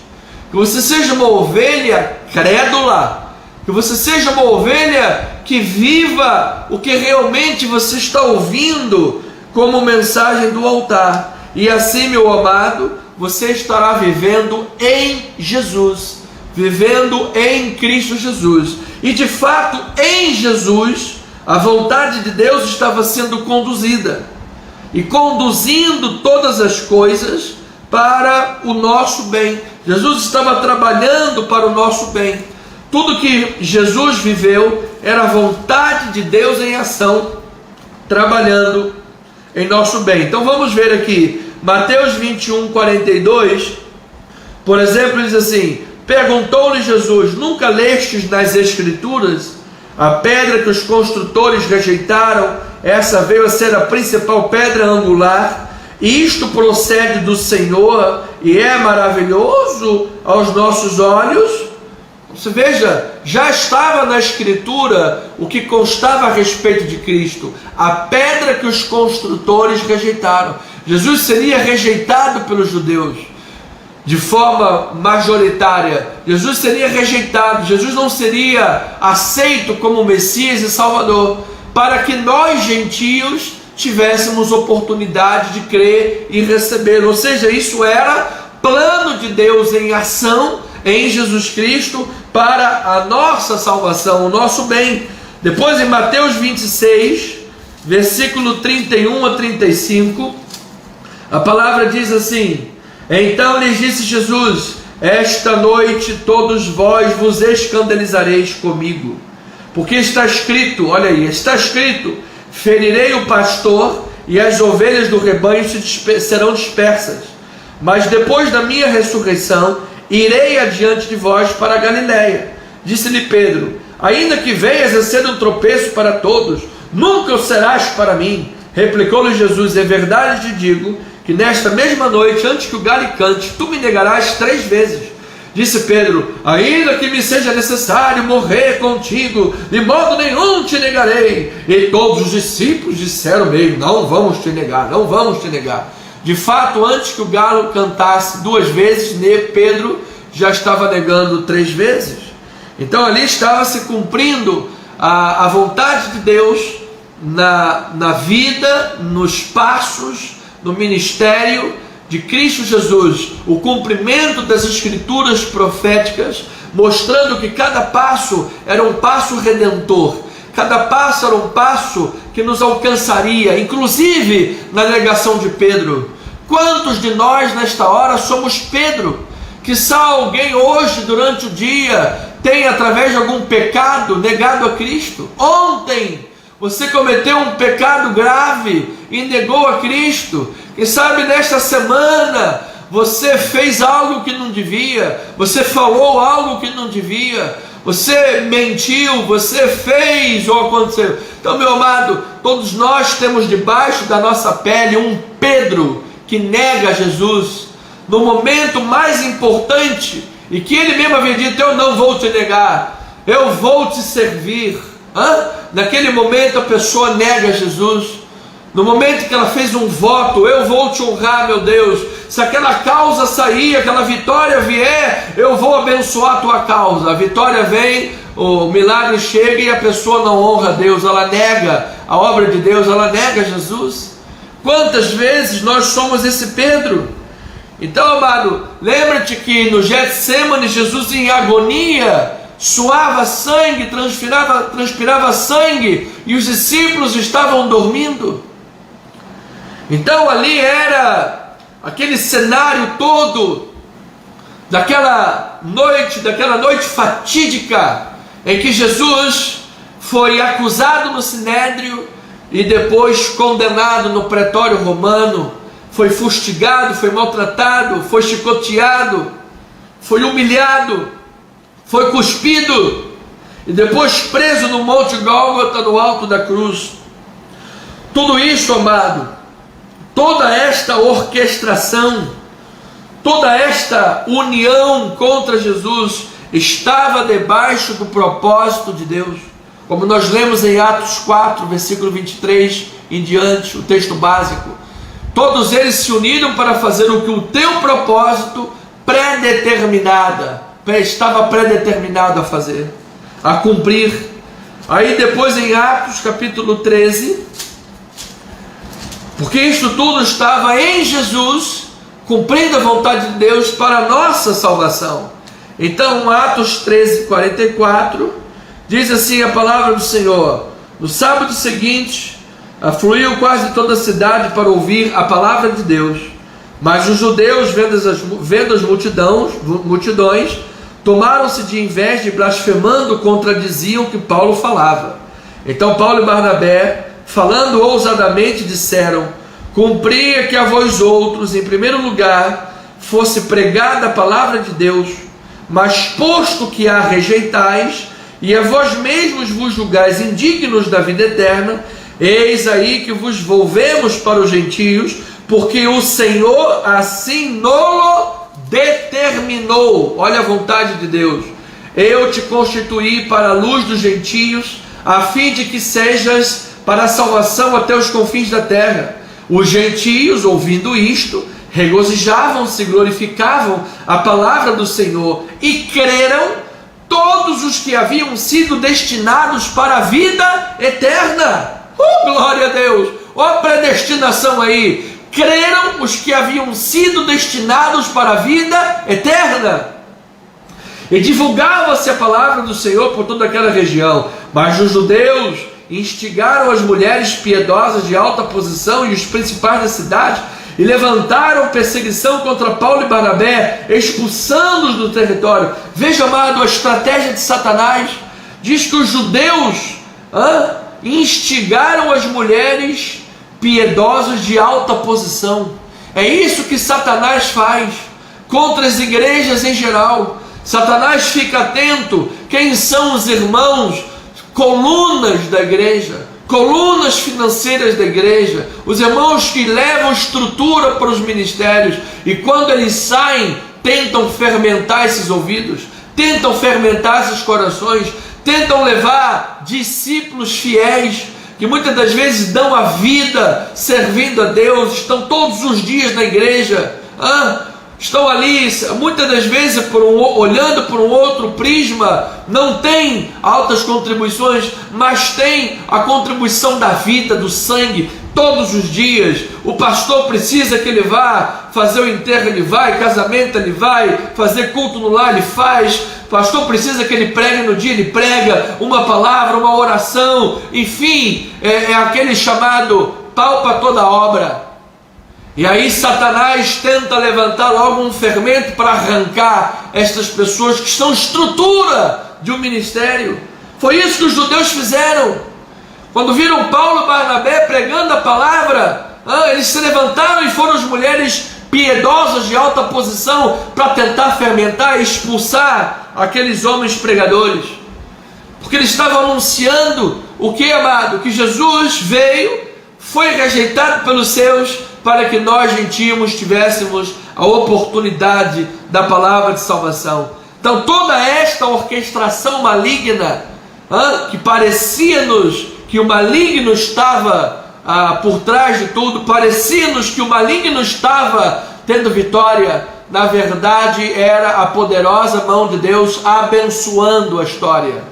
[SPEAKER 1] que você seja uma ovelha crédula, que você seja uma ovelha que viva o que realmente você está ouvindo como mensagem do altar. E assim, meu amado, você estará vivendo em Jesus, vivendo em Cristo Jesus. E de fato, em Jesus, a vontade de Deus estava sendo conduzida, e conduzindo todas as coisas para o nosso bem. Jesus estava trabalhando para o nosso bem. Tudo que Jesus viveu era a vontade de Deus em ação, trabalhando em nosso bem. Então vamos ver aqui, Mateus 21, 42, por exemplo, diz assim: perguntou-lhe Jesus: nunca lestes nas Escrituras? A pedra que os construtores rejeitaram, essa veio a ser a principal pedra angular. Isto procede do Senhor e é maravilhoso aos nossos olhos. Você veja, já estava na Escritura o que constava a respeito de Cristo, a pedra que os construtores rejeitaram. Jesus seria rejeitado pelos judeus de forma majoritária. Jesus seria rejeitado, Jesus não seria aceito como Messias e Salvador, para que nós gentios tivéssemos oportunidade de crer e receber. Ou seja, isso era plano de Deus em ação em Jesus Cristo para a nossa salvação, o nosso bem. Depois em Mateus 26, versículo 31 a 35, a palavra diz assim: então lhes disse Jesus: esta noite todos vós vos escandalizareis comigo, porque está escrito, olha aí, está escrito: ferirei o pastor e as ovelhas do rebanho serão dispersas. Mas depois da minha ressurreição irei adiante de vós para a Galiléia. Disse-lhe Pedro: ainda que venhas a ser um tropeço para todos, nunca o serás para mim. Replicou-lhe Jesus: é verdade te digo que nesta mesma noite, antes que o galho cante, tu me negarás 3 vezes. Disse Pedro: ainda que me seja necessário morrer contigo, de modo nenhum te negarei. E todos os discípulos disseram mesmo: não vamos te negar, não vamos te negar. De fato, antes que o galo cantasse 2 vezes, Pedro já estava negando 3 vezes. Então ali estava se cumprindo a vontade de Deus na vida, nos passos, no ministério de Cristo Jesus, o cumprimento das escrituras proféticas, mostrando que cada passo era um passo redentor, cada passo era um passo que nos alcançaria, inclusive na negação de Pedro. Quantos de nós nesta hora somos Pedro? Quizá alguém hoje durante o dia tem, através de algum pecado, negado a Cristo. Ontem você cometeu um pecado grave e negou a Cristo. Quem sabe nesta semana você fez algo que não devia, você falou algo que não devia, você mentiu, você fez ou aconteceu. Então, meu amado, todos nós temos debaixo da nossa pele um Pedro que nega Jesus no momento mais importante, e que ele mesmo havia dito: eu não vou te negar, eu vou te servir. Naquele momento a pessoa nega Jesus. No momento que ela fez um voto: eu vou te honrar, meu Deus, se aquela causa sair, aquela vitória vier, eu vou abençoar a tua causa. A vitória vem, o milagre chega e a pessoa não honra a Deus, ela nega a obra de Deus, ela nega Jesus. Quantas vezes nós somos esse Pedro? Então, amado, lembra-te que no Getsemane, Jesus em agonia, suava sangue, transpirava sangue, e os discípulos estavam dormindo. Então ali era aquele cenário todo daquela noite fatídica, em que Jesus foi acusado no Sinédrio e depois condenado no pretório romano, foi fustigado, foi maltratado, foi chicoteado, foi humilhado, foi cuspido e depois preso no Monte Gólgota, no alto da cruz. Tudo isso, amado, toda esta orquestração, toda esta união contra Jesus estava debaixo do propósito de Deus, como nós lemos em Atos 4, versículo 23 em diante, o texto básico. Todos eles se uniram para fazer o que o teu propósito estava predeterminado a fazer, a cumprir. Aí depois em Atos capítulo 13, porque isso tudo estava em Jesus, cumprindo a vontade de Deus para a nossa salvação. Então Atos 13, 44, diz assim a palavra do Senhor: no sábado seguinte, afluiu quase toda a cidade para ouvir a palavra de Deus. Mas os judeus, vendo as multidões, tomaram-se de inveja e, blasfemando, contradiziam o que Paulo falava. Então Paulo e Barnabé, falando ousadamente, disseram: cumpria que a vós outros, em primeiro lugar, fosse pregada a palavra de Deus, mas posto que a rejeitais, e a vós mesmos vos julgais indignos da vida eterna, eis aí que vos volvemos para os gentios, porque o Senhor assim nolo determinou. Olha a vontade de Deus: eu te constituí para a luz dos gentios, a fim de que sejas para a salvação até os confins da terra. Os gentios, ouvindo isto, regozijavam-se, glorificavam a palavra do Senhor, e creram todos os que haviam sido destinados para a vida eterna. Glória a Deus! Olha a predestinação aí. Creram os que haviam sido destinados para a vida eterna. e divulgava-se a palavra do Senhor por toda aquela região. Mas os judeus instigaram as mulheres piedosas de alta posição e os principais da cidade e levantaram perseguição contra Paulo e Barnabé, expulsando-os do território. Veja, amado, a estratégia de Satanás. Diz que os judeus instigaram as mulheres piedosas de alta posição. É isso que Satanás faz contra as igrejas em geral. Satanás fica atento quem são os irmãos, colunas da igreja, colunas financeiras da igreja, os irmãos que levam estrutura para os ministérios, e quando eles saem, tentam fermentar esses ouvidos, tentam fermentar esses corações, tentam levar discípulos fiéis, que muitas das vezes dão a vida servindo a Deus, estão todos os dias na igreja, estão ali, muitas das vezes olhando por um outro prisma, não tem altas contribuições, mas tem a contribuição da vida, do sangue, todos os dias. O pastor precisa que ele vá fazer o enterro, ele vai, casamento ele vai, fazer culto no lar ele faz. O pastor precisa que ele pregue no dia, ele prega uma palavra, uma oração, enfim, é aquele chamado pau para toda obra. E aí Satanás tenta levantar logo um fermento para arrancar estas pessoas que são estrutura de um ministério. Foi isso que os judeus fizeram. Quando viram Paulo e Barnabé pregando a palavra, eles se levantaram e foram as mulheres piedosas de alta posição para tentar fermentar e expulsar aqueles homens pregadores. Porque eles estavam anunciando o que, amado? Que Jesus veio, foi rejeitado pelos seus, para que nós gentios tivéssemos a oportunidade da palavra de salvação. Então toda esta orquestração maligna, que parecia-nos que o maligno estava por trás de tudo, parecia-nos que o maligno estava tendo vitória, na verdade era a poderosa mão de Deus abençoando a história.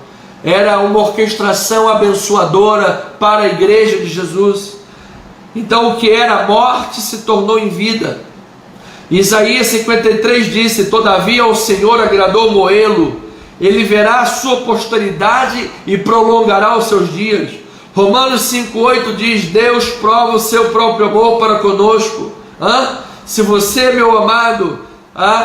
[SPEAKER 1] Era uma orquestração abençoadora para a igreja de Jesus. Então o que era morte se tornou em vida. Isaías 53 disse: todavia ao Senhor agradou moê-lo, ele verá a sua posteridade e prolongará os seus dias. Romanos 5,8 diz: Deus prova o seu próprio amor para conosco. Se você, meu amado,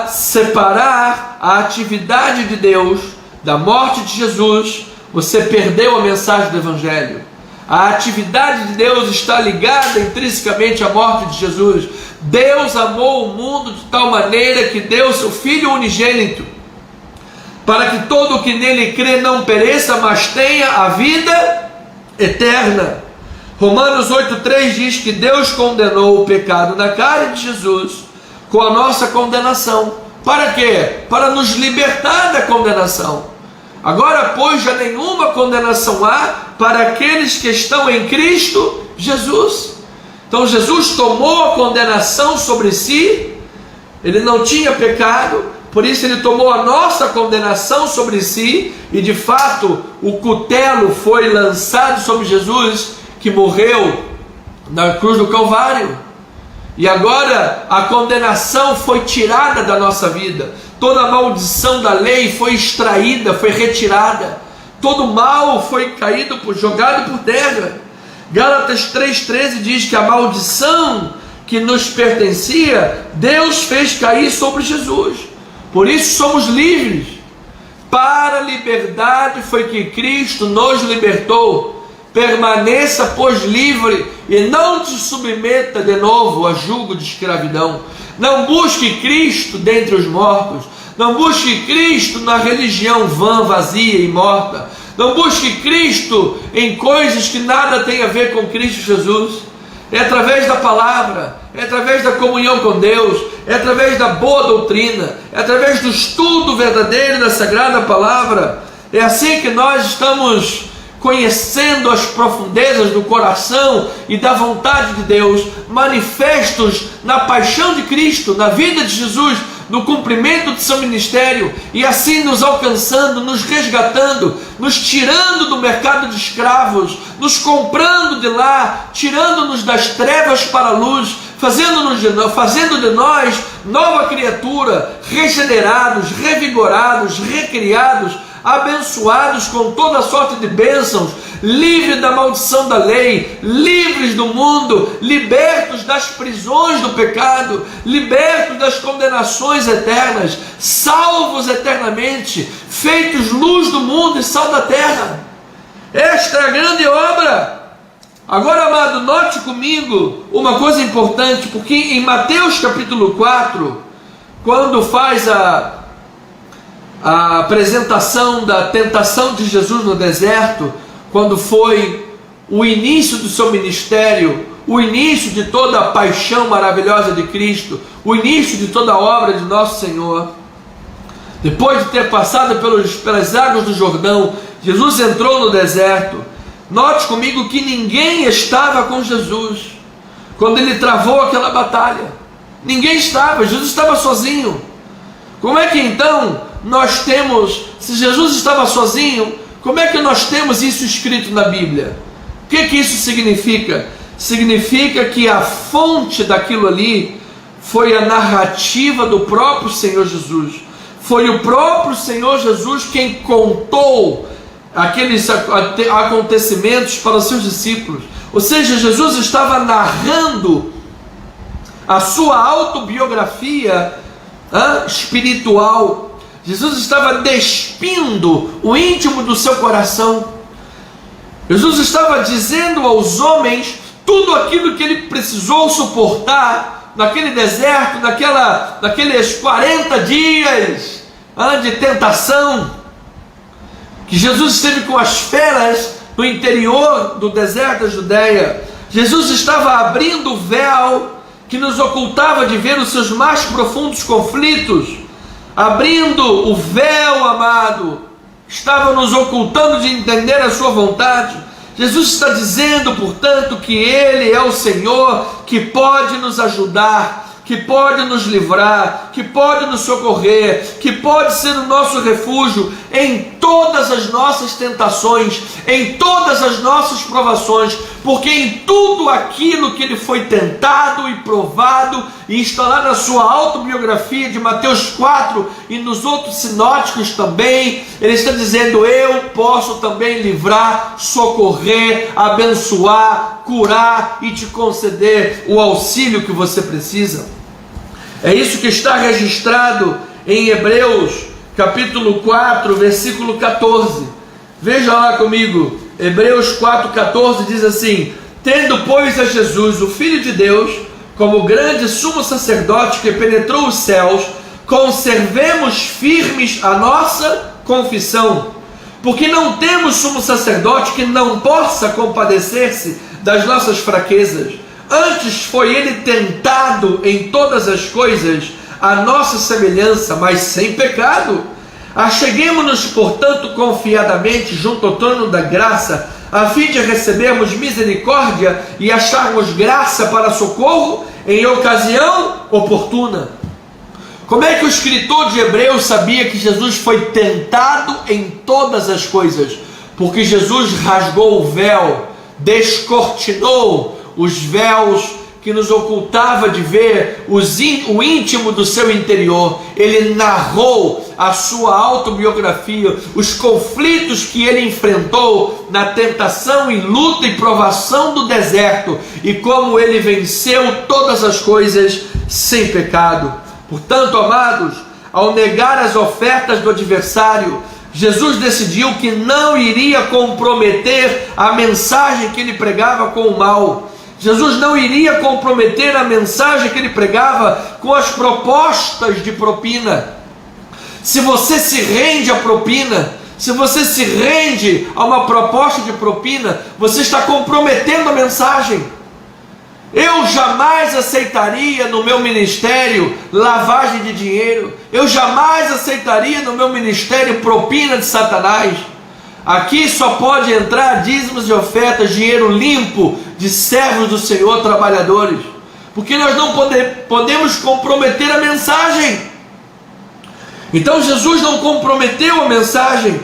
[SPEAKER 1] separar a atividade de Deus da morte de Jesus, você perdeu a mensagem do Evangelho. A atividade de Deus está ligada intrinsecamente à morte de Jesus. Deus amou o mundo de tal maneira que deu seu Filho unigênito, para que todo o que nele crê não pereça, mas tenha a vida eterna. Romanos 8,3 diz que Deus condenou o pecado na carne de Jesus com a nossa condenação. Para quê? Para nos libertar da condenação. Agora, pois, já nenhuma condenação há para aqueles que estão em Cristo Jesus. Então Jesus tomou a condenação sobre si, ele não tinha pecado, por isso ele tomou a nossa condenação sobre si, e de fato o cutelo foi lançado sobre Jesus, que morreu na cruz do Calvário. E agora a condenação foi tirada da nossa vida. Toda a maldição da lei foi extraída, foi retirada. Todo mal foi jogado por terra. Gálatas 3,13 diz que a maldição que nos pertencia, Deus fez cair sobre Jesus. Por isso somos livres. Para a liberdade foi que Cristo nos libertou. Permaneça, pois, livre e não te submeta de novo a jugo de escravidão. Não busque Cristo dentre os mortos. Não busque Cristo na religião vã, vazia e morta. Não busque Cristo em coisas que nada tem a ver com Cristo Jesus. É através da palavra, é através da comunhão com Deus, é através da boa doutrina, é através do estudo verdadeiro da Sagrada Palavra. É assim que nós estamos conhecendo as profundezas do coração e da vontade de Deus, manifestos na paixão de Cristo, na vida de Jesus, no cumprimento de seu ministério, e assim nos alcançando, nos resgatando, nos tirando do mercado de escravos, nos comprando de lá, tirando-nos das trevas para a luz, fazendo de nós nova criatura, regenerados, revigorados, recriados, abençoados com toda sorte de bênçãos, livres da maldição da lei, livres do mundo, libertos das prisões do pecado, libertos das condenações eternas, salvos eternamente, feitos luz do mundo e sal da terra. Esta é a grande obra. Agora, amado, note comigo uma coisa importante, porque em Mateus capítulo 4, quando faz a apresentação da tentação de Jesus no deserto, quando foi o início do seu ministério, o início de toda a paixão maravilhosa de Cristo, o início de toda a obra de nosso Senhor, depois de ter passado pelas águas do Jordão, Jesus entrou no deserto. Note comigo que ninguém estava com Jesus quando ele travou aquela batalha. Ninguém estava, Jesus estava sozinho. Como é que então nós temos, se Jesus estava sozinho, como é que nós temos isso escrito na Bíblia? O que isso significa? Significa que a fonte daquilo ali foi a narrativa do próprio Senhor Jesus. Foi o próprio Senhor Jesus quem contou aqueles acontecimentos para os seus discípulos. Ou seja, Jesus estava narrando a sua autobiografia espiritual. Jesus estava despindo o íntimo do seu coração. Jesus estava dizendo aos homens tudo aquilo que ele precisou suportar naquele deserto, naqueles 40 dias de tentação, que Jesus esteve com as feras no interior do deserto da Judéia. Jesus estava abrindo o véu que nos ocultava de ver os seus mais profundos conflitos, abrindo o véu, amado, estava nos ocultando de entender a sua vontade. Jesus está dizendo, portanto, que Ele é o Senhor que pode nos ajudar, que pode nos livrar, que pode nos socorrer, que pode ser o nosso refúgio em todas as nossas tentações, em todas as nossas provações, porque em tudo aquilo que ele foi tentado e provado, e está lá na sua autobiografia de Mateus 4 e nos outros sinóticos também, ele está dizendo: eu posso também livrar, socorrer, abençoar, curar e te conceder o auxílio que você precisa. É isso que está registrado em Hebreus capítulo 4, versículo 14. Veja lá comigo, Hebreus 4,14 diz assim: tendo, pois, a Jesus, o Filho de Deus, como grande sumo sacerdote que penetrou os céus, conservemos firmes a nossa confissão, porque não temos sumo sacerdote que não possa compadecer-se das nossas fraquezas. Antes foi ele tentado em todas as coisas, a nossa semelhança, mas sem pecado. Acheguemo-nos, portanto, confiadamente junto ao trono da graça, a fim de recebermos misericórdia e acharmos graça para socorro em ocasião oportuna. Como é que o escritor de Hebreus sabia que Jesus foi tentado em todas as coisas? Porque Jesus rasgou o véu, descortinou os véus que nos ocultava de ver o íntimo do seu interior. Ele narrou a sua autobiografia, os conflitos que ele enfrentou na tentação e luta e provação do deserto, e como ele venceu todas as coisas sem pecado. Portanto, amados, ao negar as ofertas do adversário, Jesus decidiu que não iria comprometer a mensagem que ele pregava com o mal. Jesus não iria comprometer a mensagem que ele pregava com as propostas de propina. Se você se rende à propina, se você se rende a uma proposta de propina, você está comprometendo a mensagem. Eu jamais aceitaria no meu ministério lavagem de dinheiro. Eu jamais aceitaria no meu ministério propina de Satanás. Aqui só pode entrar dízimos e ofertas, dinheiro limpo de servos do Senhor, trabalhadores, porque nós não podemos comprometer a mensagem. Então Jesus não comprometeu a mensagem.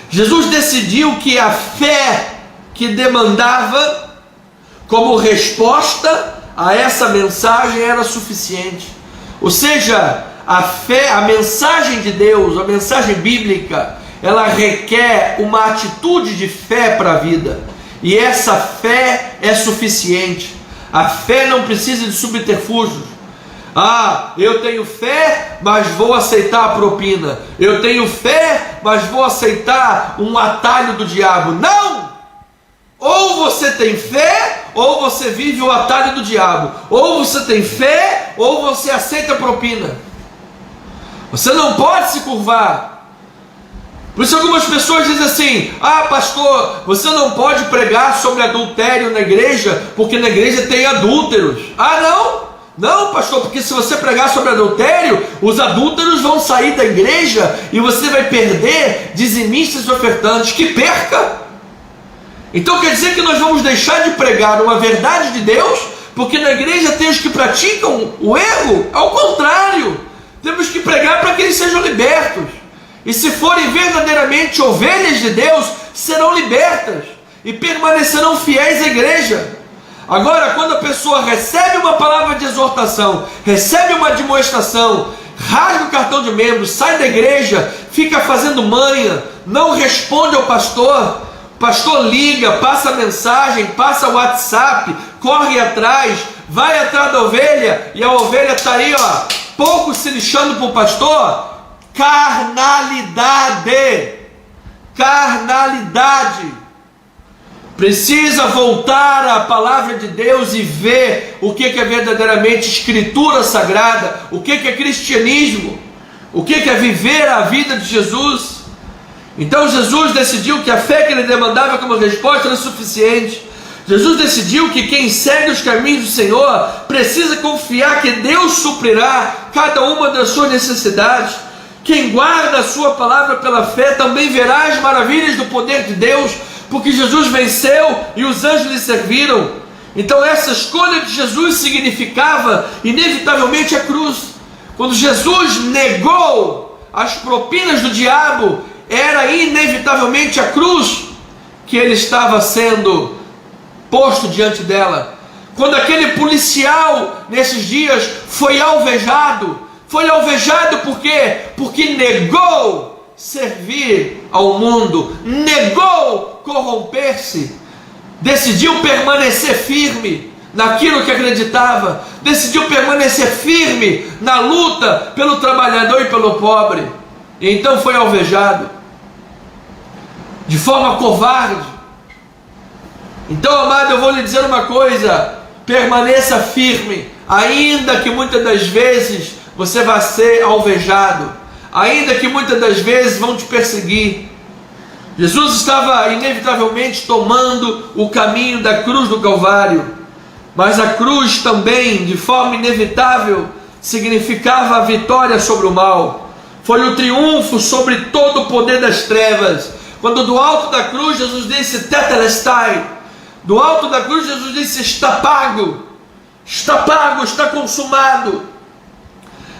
[SPEAKER 1] Jesus decidiu que a fé que demandava como resposta a essa mensagem era suficiente. Ou seja, a fé, a mensagem de Deus, a mensagem bíblica, ela requer uma atitude de fé para a vida. E essa fé é suficiente. A fé não precisa de subterfúgios. Ah, eu tenho fé, mas vou aceitar a propina. Eu tenho fé, mas vou aceitar um atalho do diabo. Não! Ou você tem fé, ou você vive o atalho do diabo. Ou você tem fé, ou você aceita a propina. Você não pode se curvar. Por isso algumas pessoas dizem assim: ah, pastor, você não pode pregar sobre adultério na igreja, porque na igreja tem adúlteros. Ah, não? Não, pastor, porque se você pregar sobre adultério, os adúlteros vão sair da igreja e você vai perder dizimistas e ofertantes. Que perca! Então quer dizer que nós vamos deixar de pregar uma verdade de Deus, porque na igreja tem os que praticam o erro? Ao contrário, temos que pregar para que eles sejam libertos. E se forem verdadeiramente ovelhas de Deus, serão libertas e permanecerão fiéis à igreja. Agora, quando a pessoa recebe uma palavra de exortação, recebe uma admoestação, rasga o cartão de membro, sai da igreja, fica fazendo manha, não responde ao pastor, o pastor liga, passa mensagem, passa WhatsApp, corre atrás, vai atrás da ovelha, e a ovelha está aí, ó, pouco se lixando para o pastor. Carnalidade, carnalidade. Precisa voltar à palavra de Deus e ver o que é verdadeiramente escritura sagrada, o que é cristianismo, o que é viver a vida de Jesus. Então Jesus decidiu que a fé que ele demandava como resposta era suficiente. Jesus decidiu que quem segue os caminhos do Senhor precisa confiar que Deus suprirá cada uma das suas necessidades. Quem guarda a sua palavra pela fé também verá as maravilhas do poder de Deus, porque Jesus venceu e os anjos lhe serviram. Então essa escolha de Jesus significava inevitavelmente a cruz. Quando Jesus negou as propinas do diabo, era inevitavelmente a cruz que ele estava sendo posto diante dela. Quando aquele policial nesses dias foi alvejado por quê? Porque negou servir ao mundo, negou corromper-se, decidiu permanecer firme naquilo que acreditava, decidiu permanecer firme na luta pelo trabalhador e pelo pobre, e então foi alvejado de forma covarde. Então, amado, eu vou lhe dizer uma coisa: permaneça firme, ainda que muitas das vezes você vai ser alvejado, ainda que muitas das vezes vão te perseguir. Jesus estava inevitavelmente tomando o caminho da cruz do Calvário, mas a cruz também, de forma inevitável, significava a vitória sobre o mal. Foi o triunfo sobre todo o poder das trevas. Quando do alto da cruz Jesus disse tetelestai, do alto da cruz Jesus disse está pago, está consumado.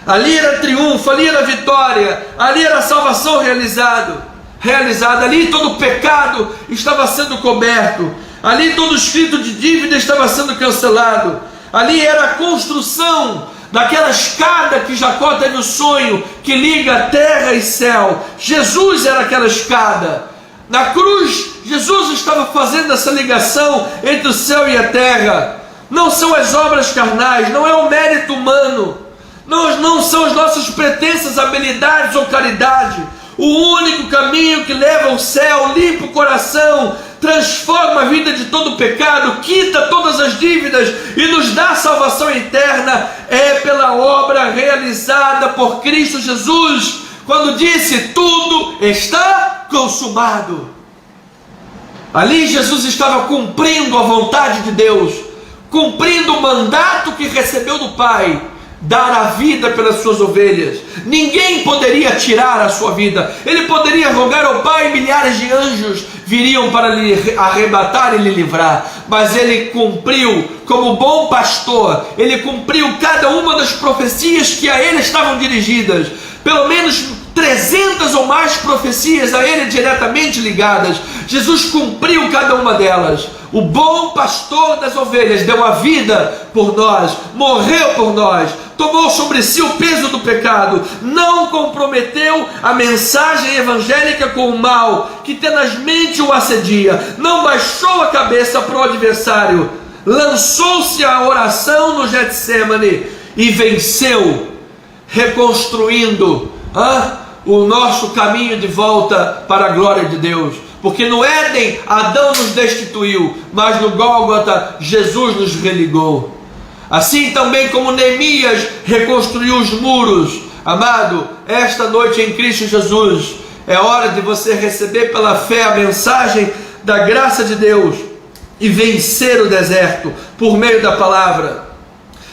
[SPEAKER 1] Ali era triunfo, ali era vitória, ali era salvação realizada, ali todo o pecado estava sendo coberto, ali todo o escrito de dívida estava sendo cancelado, ali era a construção daquela escada que Jacó teve o sonho, que liga terra e céu. Jesus era aquela escada. Na cruz, Jesus estava fazendo essa ligação entre o céu e a terra. Não são as obras carnais, não é o mérito humano, não são as nossas pretensas habilidades ou caridade. O único caminho que leva ao céu, limpa o coração, transforma a vida de todo o pecado, quita todas as dívidas e nos dá salvação eterna, é pela obra realizada por Cristo Jesus, quando disse tudo está consumado. Ali Jesus estava cumprindo a vontade de Deus, cumprindo o mandato que recebeu do Pai, dar a vida pelas suas ovelhas. Ninguém poderia tirar a sua vida. Ele poderia rogar ao Pai, milhares de anjos viriam para lhe arrebatar e lhe livrar, mas ele cumpriu como bom pastor. Ele cumpriu cada uma das profecias que a ele estavam dirigidas. Pelo menos 300 ou ou mais profecias a ele diretamente ligadas. Jesus cumpriu cada uma delas. O bom pastor das ovelhas deu a vida por nós, morreu por nós, tomou sobre si o peso do pecado, não comprometeu a mensagem evangélica com o mal que tenazmente o assedia, não baixou a cabeça para o adversário, lançou-se à oração no Getsêmani e venceu, reconstruindo o nosso caminho de volta para a glória de Deus. Porque no Éden Adão nos destituiu, mas no Gólgota Jesus nos religou. Assim também como Neemias reconstruiu os muros. Amado, esta noite em Cristo Jesus é hora de você receber pela fé a mensagem da graça de Deus e vencer o deserto por meio da palavra.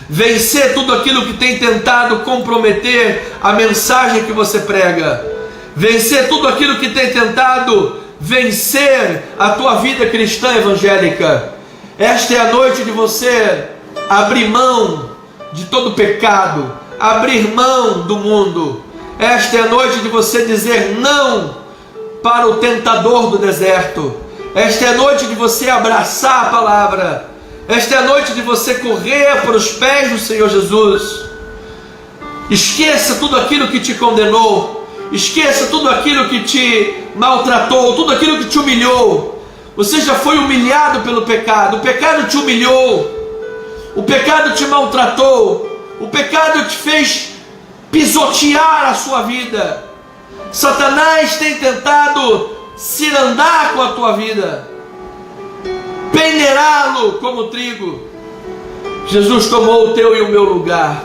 [SPEAKER 1] Vencer tudo aquilo que tem tentado comprometer a mensagem que você prega. Vencer tudo aquilo que tem tentado vencer a tua vida cristã evangélica. Esta é a noite de você abrir mão de todo pecado, abrir mão do mundo. Esta é a noite de você dizer não para o tentador do deserto. Esta é a noite de você abraçar a palavra. Esta é a noite de você correr para os pés do Senhor Jesus. Esqueça tudo aquilo que te condenou. Esqueça tudo aquilo que te maltratou, tudo aquilo que te humilhou. Você já foi humilhado pelo pecado. O pecado te humilhou. O pecado te maltratou. O pecado te fez pisotear a sua vida. Satanás tem tentado cirandar com a tua vida, peneirá-lo como trigo. Jesus tomou o teu e o meu lugar.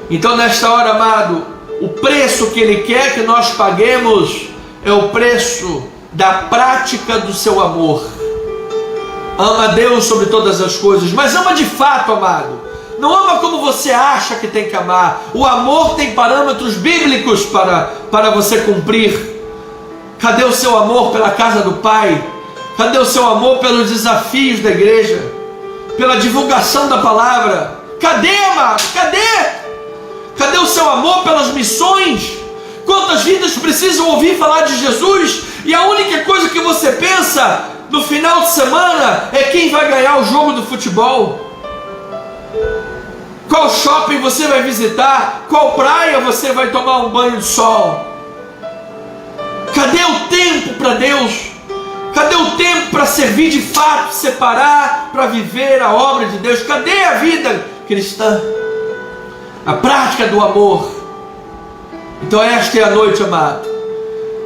[SPEAKER 1] Então nesta hora, amado, o preço que Ele quer que nós paguemos é o preço da prática do seu amor. Ama a Deus sobre todas as coisas, mas ama de fato, amado. Não ama como você acha que tem que amar. O amor tem parâmetros bíblicos para você cumprir. Cadê o seu amor pela casa do Pai? Cadê o seu amor pelos desafios da igreja? Pela divulgação da palavra? Cadê, amado? Cadê? Cadê o seu amor pelas missões? Quantas vidas precisam ouvir falar de Jesus e a única coisa que você pensa no final de semana é quem vai ganhar o jogo do futebol? Qual shopping você vai visitar? Qual praia você vai tomar um banho de sol? Cadê o tempo para Deus? Cadê o tempo para servir de fato, separar para viver a obra de Deus? Cadê a vida cristã? A prática do amor. Então esta é a noite, amado,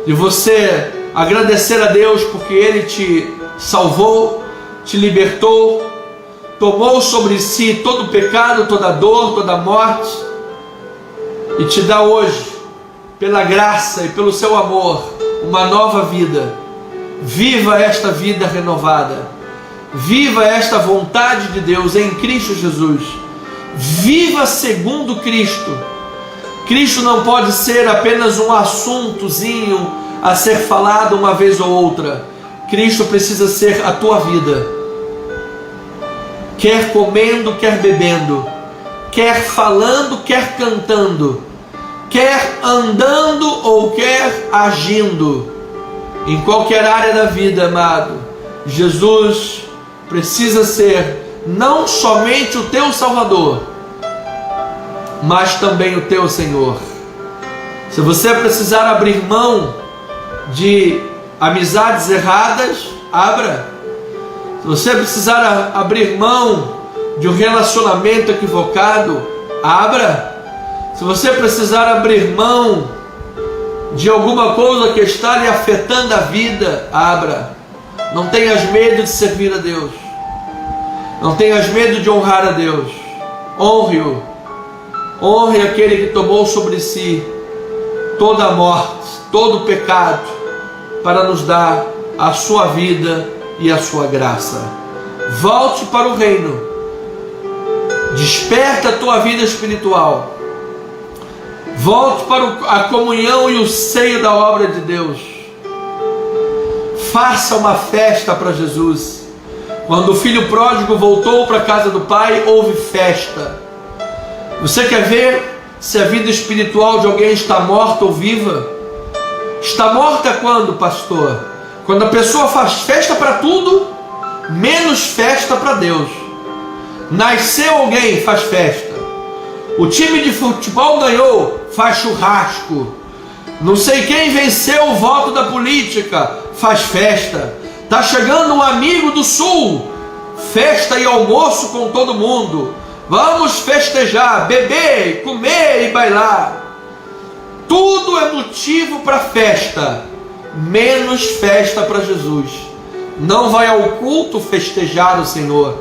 [SPEAKER 1] de você agradecer a Deus porque Ele te salvou, te libertou, tomou sobre si todo o pecado, toda a dor, toda a morte e te dá hoje, pela graça e pelo seu amor, uma nova vida. Viva esta vida renovada. Viva esta vontade de Deus em Cristo Jesus. Viva segundo Cristo. Cristo não pode ser apenas um assuntozinho a ser falado uma vez ou outra. Cristo precisa ser a tua vida. Quer comendo, quer bebendo, quer falando, quer cantando, quer andando ou quer agindo, em qualquer área da vida, amado, Jesus precisa ser não somente o teu Salvador, mas também o teu Senhor. Se você precisar abrir mão de amizades erradas, abra. Se você precisar abrir mão de um relacionamento equivocado, abra. Se você precisar abrir mão de alguma coisa que está lhe afetando a vida, abra. Não tenhas medo de servir a Deus. Não tenhas medo de honrar a Deus. Honre-o. Honre aquele que tomou sobre si toda a morte, todo o pecado, para nos dar a sua vida e a sua graça. Volte para o reino. Desperta a tua vida espiritual. Volte para a comunhão e o seio da obra de Deus. Faça uma festa para Jesus. Quando o filho pródigo voltou para a casa do pai, houve festa. Você quer ver se a vida espiritual de alguém está morta ou viva? Está morta quando, pastor? Quando a pessoa faz festa para tudo, menos festa para Deus. Nasceu alguém, faz festa. O time de futebol ganhou, faz churrasco. Não sei quem venceu o voto da política, faz festa. Está chegando um amigo do sul, festa e almoço com todo mundo. Vamos festejar, beber, comer e bailar. Tudo é motivo para festa, menos festa para Jesus. Não vai ao culto festejar o Senhor.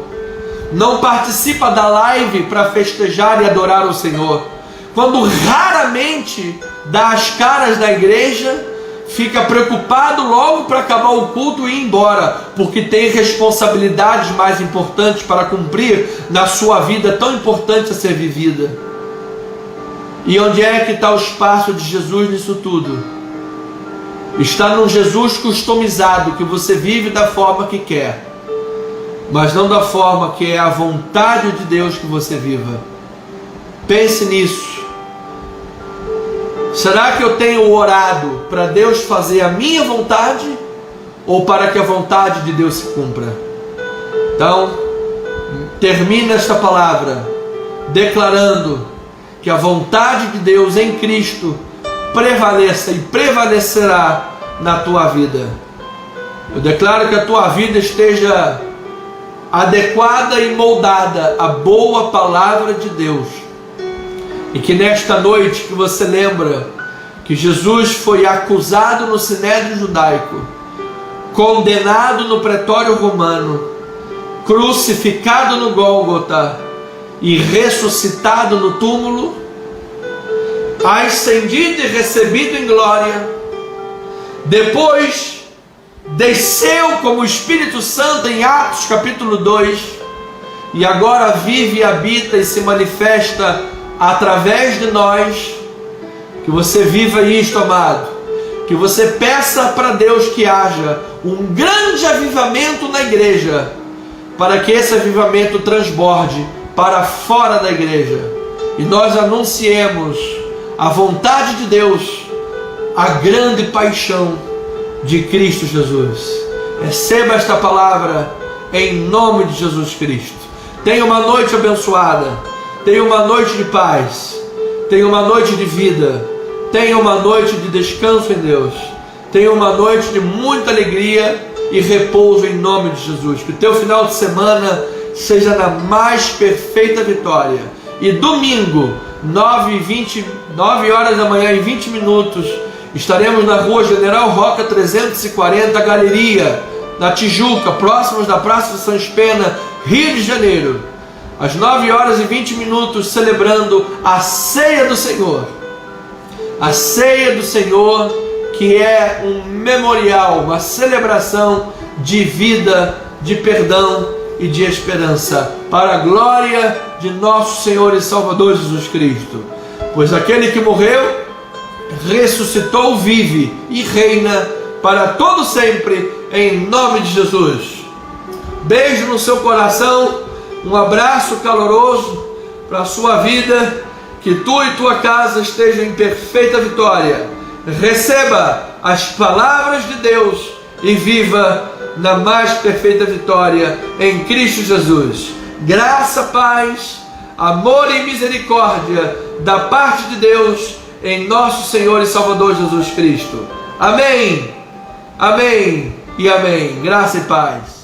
[SPEAKER 1] Não participa da live para festejar e adorar o Senhor. Quando raramente dá as caras da igreja, fica preocupado logo para acabar o culto e ir embora, porque tem responsabilidades mais importantes para cumprir na sua vida tão importante a ser vivida. E onde é que está o espaço de Jesus nisso tudo? Está num Jesus customizado, que você vive da forma que quer, mas não da forma que é a vontade de Deus que você viva. Pense nisso. Será que eu tenho orado para Deus fazer a minha vontade, ou para que a vontade de Deus se cumpra? Então, termina esta palavra declarando que a vontade de Deus em Cristo prevaleça e prevalecerá na tua vida. Eu declaro que a tua vida esteja adequada e moldada à boa palavra de Deus, e que nesta noite que você lembra que Jesus foi acusado no sinédrio judaico, condenado no pretório romano, crucificado no Gólgota e ressuscitado no túmulo, ascendido e recebido em glória, depois desceu como Espírito Santo em Atos capítulo 2, e agora vive e habita e se manifesta através de nós. Que você viva isto, amado, que você peça para Deus que haja um grande avivamento na igreja, para que esse avivamento transborde para fora da igreja, e nós anunciemos a vontade de Deus, a grande paixão de Cristo Jesus. Receba esta palavra em nome de Jesus Cristo. Tenha uma noite abençoada, tenha uma noite de paz, tenha uma noite de vida, tenha uma noite de descanso em Deus, tenha uma noite de muita alegria e repouso em nome de Jesus. Que o teu final de semana seja na mais perfeita vitória. E domingo, 9 horas da manhã e 20 minutos, estaremos na rua General Roca 340, Galeria, na Tijuca, próximos da Praça de São Pena, Rio de Janeiro, às 9 horas e 20 minutos, celebrando a Ceia do Senhor. A Ceia do Senhor, que é um memorial, uma celebração de vida, de perdão e de esperança, para a glória de nosso Senhor e Salvador Jesus Cristo. Pois aquele que morreu, ressuscitou, vive e reina para todo sempre, em nome de Jesus. Beijo no seu coração, um abraço caloroso para a sua vida, que tu e tua casa estejam em perfeita vitória. Receba as palavras de Deus e viva na mais perfeita vitória em Cristo Jesus. Graça, paz, amor e misericórdia da parte de Deus em nosso Senhor e Salvador Jesus Cristo. Amém, amém e amém. Graça e paz.